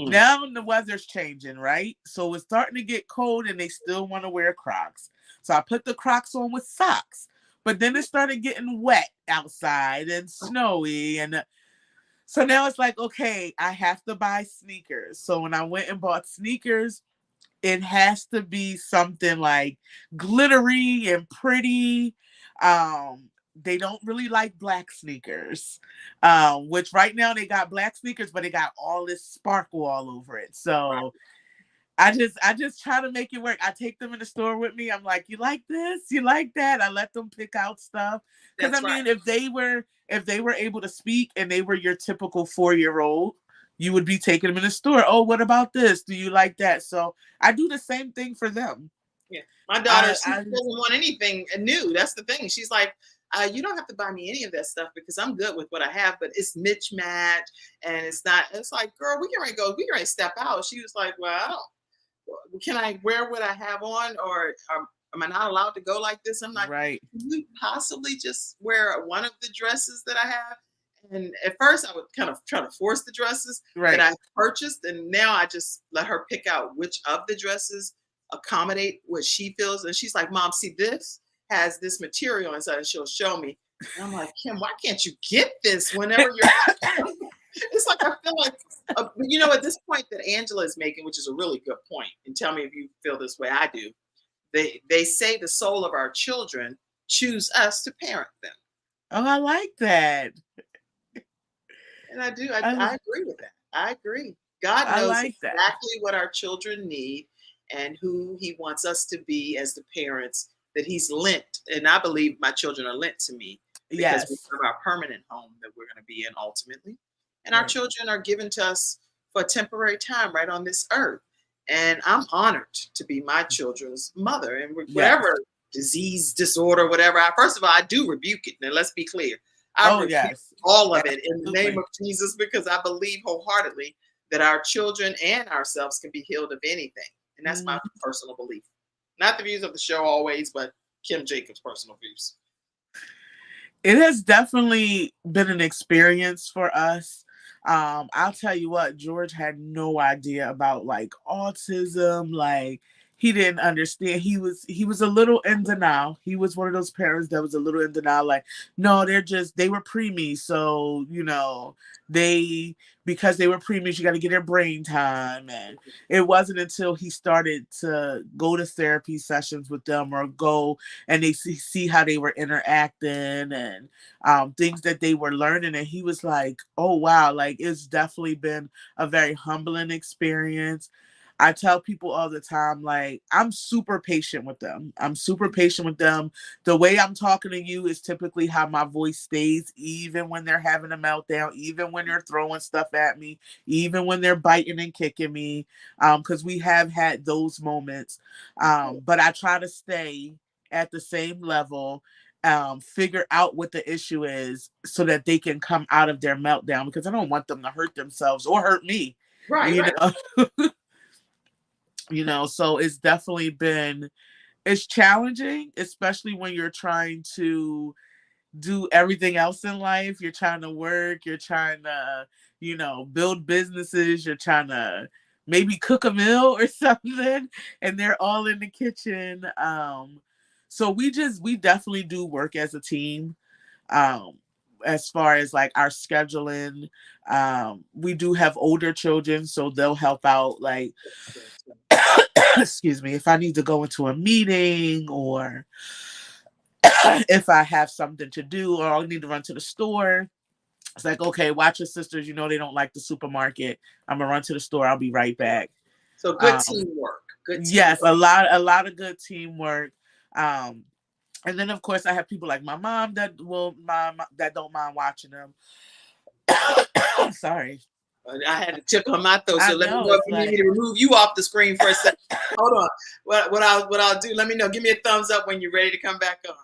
mm. Now the weather's changing, right? So it's starting to get cold and they still want to wear Crocs. So I put the Crocs on with socks. But then it started getting wet outside and snowy. And so now it's like, okay, I have to buy sneakers. So when I went and bought sneakers, it has to be something like glittery and pretty. Um, they don't really like black sneakers, which right now they got black sneakers, but they got all this sparkle all over it. So I just try to make it work. I take them in the store with me. I'm like, you like this? You like that? I let them pick out stuff. Because I mean, if they were able to speak and they were your typical 4-year-old, you would be taking them in the store. Oh, what about this? Do you like that? So I do the same thing for them. Yeah, my daughter, she doesn't want anything new. That's the thing. She's like, you don't have to buy me any of that stuff because I'm good with what I have, but it's mismatch and it's not. It's like, girl, we can ready to step out. She was like, well, I don't. Can I wear what I have on, or am I not allowed to go like this? I'm like, right. Can you possibly just wear one of the dresses that I have? And at first I would kind of try to force the dresses that I purchased. And now I just let her pick out which of the dresses accommodate what she feels. And she's like, Mom, see, this has this material inside, and she'll show me. And I'm like, Kim, why can't you get this whenever you're it's like, I feel like, at this point that Angela is making, which is a really good point, and tell me if you feel this way, I do. They say the soul of our children choose us to parent them. Oh, I like that. And I do. I agree with that. I agree. God knows exactly what our children need and who he wants us to be as the parents that he's lent. And I believe my children are lent to me because we have our permanent home that we're going to be in ultimately. And our children are given to us for a temporary time right on this earth. And I'm honored to be my children's mother. And whatever disease, disorder, whatever, first of all, I do rebuke it. Now, let's be clear. I rebuke all of it in the name of Jesus, because I believe wholeheartedly that our children and ourselves can be healed of anything. And that's my personal belief. Not the views of the show always, but Kim Jacobs' personal views. It has definitely been an experience for us. I'll tell you what, George had no idea about like autism. Like, he didn't understand. He was a little in denial. He was one of those parents that was a little in denial. Like, no, they were preemies. So, because they were preemies, you got to get their brain time. And it wasn't until he started to go to therapy sessions with them, or go and they see how they were interacting and things that they were learning. And he was like, oh, wow, like, it's definitely been a very humbling experience. I tell people all the time, like, I'm super patient with them. The way I'm talking to you is typically how my voice stays, even when they're having a meltdown, even when they're throwing stuff at me, even when they're biting and kicking me, because we have had those moments. But I try to stay at the same level, figure out what the issue is so that they can come out of their meltdown, because I don't want them to hurt themselves or hurt me. Right. So it's definitely it's challenging, especially when you're trying to do everything else in life. You're trying to work, you're trying to, build businesses, you're trying to maybe cook a meal or something, and they're all in the kitchen. So we definitely do work as a team. As far as like our scheduling, we do have older children, so they'll help out, like, excuse me, if I need to go into a meeting, or if I have something to do, or I need to run to the store. It's like, okay, watch your sisters, they don't like the supermarket. I'm gonna run to the store, I'll be right back. So good teamwork. Yes, a lot of good teamwork. And then of course I have people like my mom that don't mind watching them. Sorry. I had to tickle on my throat, so let me know if you need me to remove you off the screen for a second. Hold on. What I'll do, let me know. Give me a thumbs up when you're ready to come back on,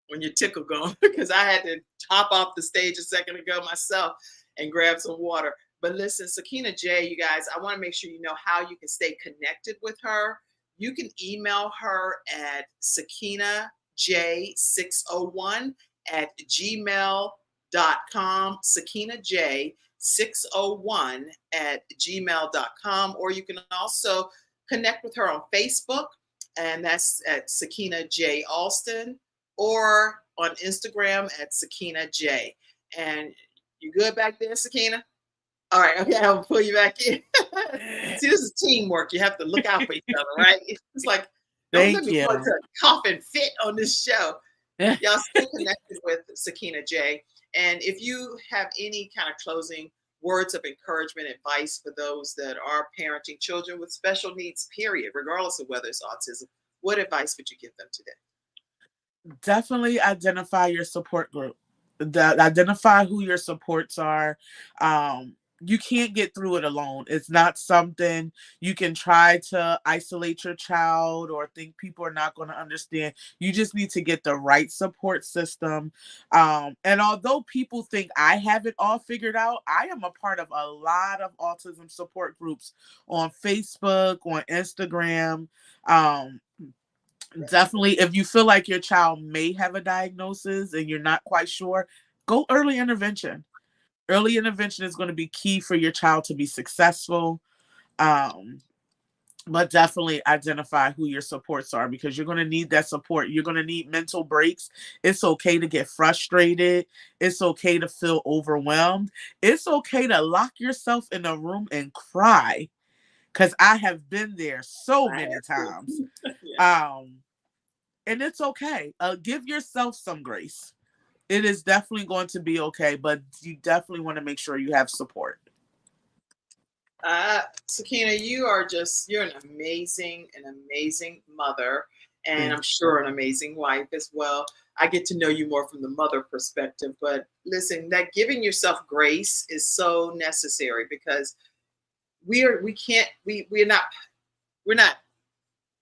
when your tickle gone, because I had to hop off the stage a second ago myself and grab some water. But listen, Sakinna J, you guys, I want to make sure you know how you can stay connected with her. You can email her at sakinnaj601@gmail.com. Sakinna J 601@gmail.com, or you can also connect with her on Facebook, and that's at Sakinna J Alston, or on Instagram at Sakinna J. And you good back there, Sakinna? All right, okay, I'll pull you back in. See, this is teamwork. You have to look out for each other, right? It's like, don't let me go to a cough and fit on this show. Y'all stay connected with Sakinna J. And if you have any kind of closing words of encouragement, advice for those that are parenting children with special needs, period, regardless of whether it's autism, what advice would you give them today? Definitely identify your support group. Identify who your supports are. You can't get through it alone. It's not something you can try to isolate your child or think people are not going to understand. You just need to get the right support system. And although people think I have it all figured out, I am a part of a lot of autism support groups on Facebook, on Instagram. Um, Definitely, if you feel like your child may have a diagnosis and you're not quite sure, go early intervention. Early intervention is going to be key for your child to be successful. Um, but definitely identify who your supports are, because you're going to need that support. You're going to need mental breaks. It's okay to get frustrated. It's okay to feel overwhelmed. It's okay to lock yourself in a room and cry, because I have been there so I many have times. to. Yeah. And it's okay. Give yourself some grace. It is definitely going to be okay, but you definitely want to make sure you have support. Sakinna, you're an amazing mother, and Thank I'm sure an amazing wife as well. I get to know you more from the mother perspective, but listen, that giving yourself grace is so necessary, because we're not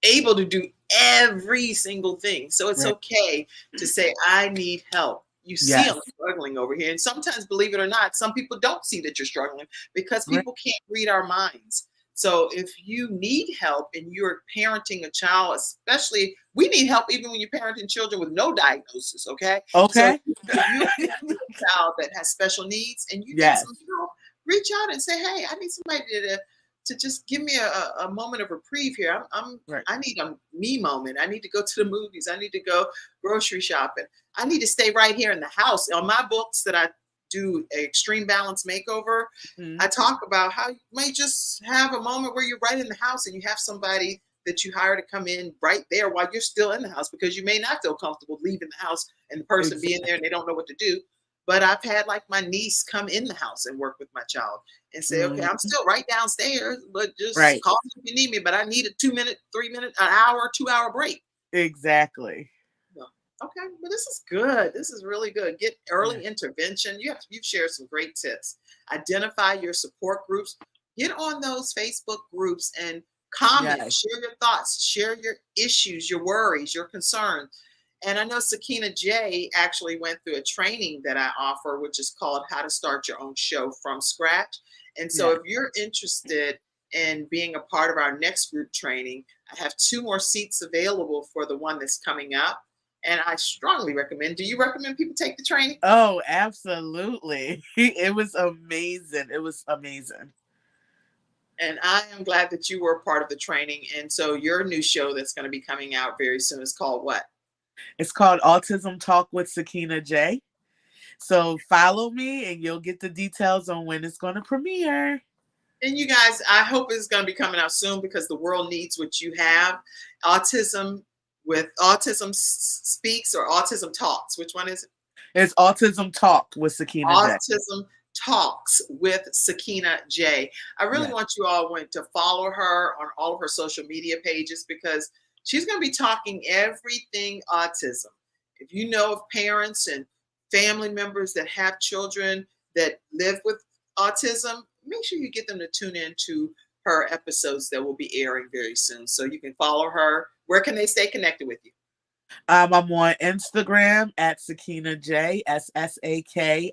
able to do every single thing. So it's Right. okay to say, I need help. You see, Yes. I'm struggling over here. And sometimes, believe it or not, some people don't see that you're struggling because Right. people can't read our minds. So if you need help and you're parenting a child, especially, we need help even when you're parenting children with no diagnosis. Okay. So Okay. if you have a child that has special needs and you need Yes. some help, reach out and say, hey, I need somebody to just give me a moment of reprieve here. Right. I need a me moment. I need to go to the movies. I need to go grocery shopping. I need to stay right here in the house. On my books that I do extreme balance makeover, Mhm. I talk about how you may just have a moment where you're right in the house and you have somebody that you hire to come in right there while you're still in the house, because you may not feel comfortable leaving the house and the person being there and they don't know what to do. But I've had like my niece come in the house and work with my child and say, okay, I'm Mhm. still right downstairs, but just Right. call me if you need me. But I need a 2 minute, 3 minute, an hour, 2 hour break. Exactly. No. Okay, well, this is good. This is really good. Get Yeah. early intervention. You've shared some great tips. Identify your support groups. Get on those Facebook groups and comment. Yes. Share your thoughts. Share your issues, your worries, your concerns. And I know Sakinna J actually went through a training that I offer, which is called How to Start Your Own Show from Scratch. And so Yeah. if you're interested in being a part of our next group training, I have 2 more seats available for the one that's coming up. And I strongly recommend. Do you recommend people take the training? Oh, absolutely. It was amazing. It was amazing. And I am glad that you were a part of the training. And so your new show that's going to be coming out very soon is called what? It's called Autism Talk with Sakinna J. So follow me and you'll get the details on when it's going to premiere. And you guys, I hope it's going to be coming out soon, because the world needs what you have. Autism with Autism Speaks or Autism Talks. Which one is it? It's Autism Talk with Sakinna J. Autism Talks with Sakinna J. I really Yeah. want you all to follow her on all of her social media pages, because she's going to be talking everything autism. If you know of parents and family members that have children that live with autism, make sure you get them to tune in to her episodes that will be airing very soon. So you can follow her. Where can they stay connected with you? I'm on Instagram at Sakinna J, SSAKINNA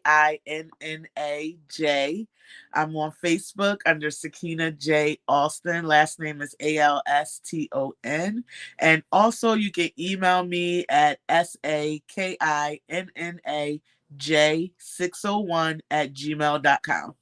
J. I'm on Facebook under Sakinna J Alston. Last name is ALSTON. And also you can email me at SAKINNAJ601 @gmail.com.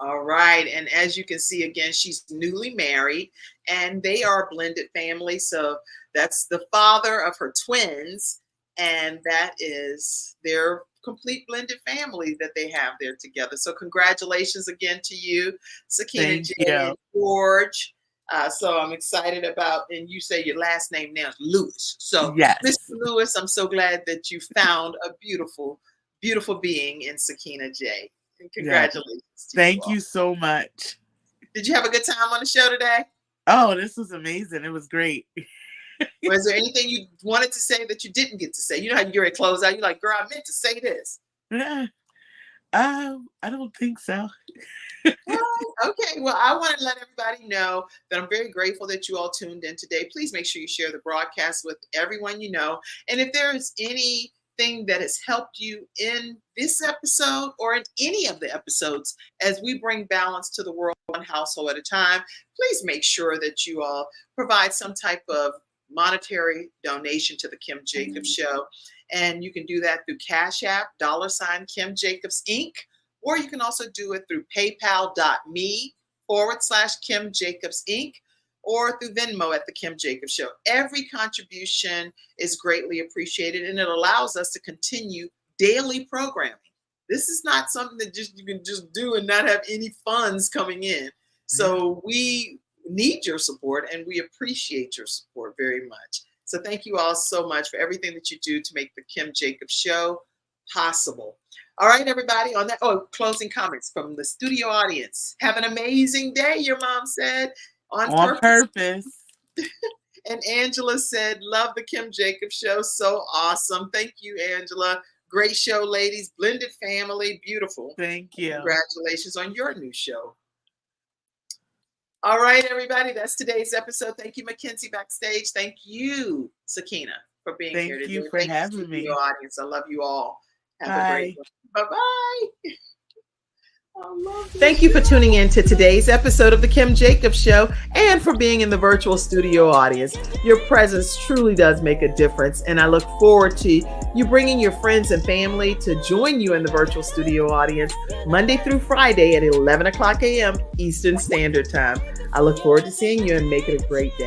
All right. And as you can see, again, she's newly married and they are a blended family. So that's the father of her twins. And that is their complete blended family that they have there together. So congratulations again to you, Sakinna Thank J you. and George. So I'm excited about, and you say your last name now is Lewis. So Yes. Mr. Lewis, I'm so glad that you found a beautiful, beautiful being in Sakinna J. And congratulations. Yes. Thank you so much. Did you have a good time on the show today? Oh, this was amazing. It was great. Was there anything you wanted to say that you didn't get to say? You know how you're at close out, you're like, girl, I meant to say this. I don't think so. Okay, well, I want to let everybody know that I'm very grateful that you all tuned in today. Please make sure you share the broadcast with everyone you know. And if there is anything that has helped you in this episode or in any of the episodes as we bring balance to the world one household at a time, please make sure that you all provide some type of monetary donation to the Kim Jacobs Show. And you can do that through Cash App, $ Kim Jacobs Inc., or you can also do it through paypal.me/Kim Jacobs Inc., or through Venmo at the Kim Jacobs Show. Every contribution is greatly appreciated, and it allows us to continue daily programming. This is not something that you can just do and not have any funds coming in. So we need your support, and we appreciate your support very much. So thank you all so much for everything that you do to make the Kim Jacobs Show possible. All right, everybody, on that, closing comments from the studio audience. Have an amazing day, your mom said. On purpose. And Angela said, love the Kim Jacobs Show. So awesome. Thank you, Angela. Great show, ladies. Blended family. Beautiful. Thank you. Congratulations on your new show. All right, everybody. That's today's episode. Thank you, Mackenzie backstage. Thank you, Sakinna, for being here today. Thank you for having me. Audience. I love you all. Have a great one. Bye-bye. Thank you for tuning in to today's episode of the Kim Jacobs Show and for being in the virtual studio audience. Your presence truly does make a difference, and I look forward to you bringing your friends and family to join you in the virtual studio audience Monday through Friday at 11 o'clock a.m. Eastern Standard Time. I look forward to seeing you and make it a great day.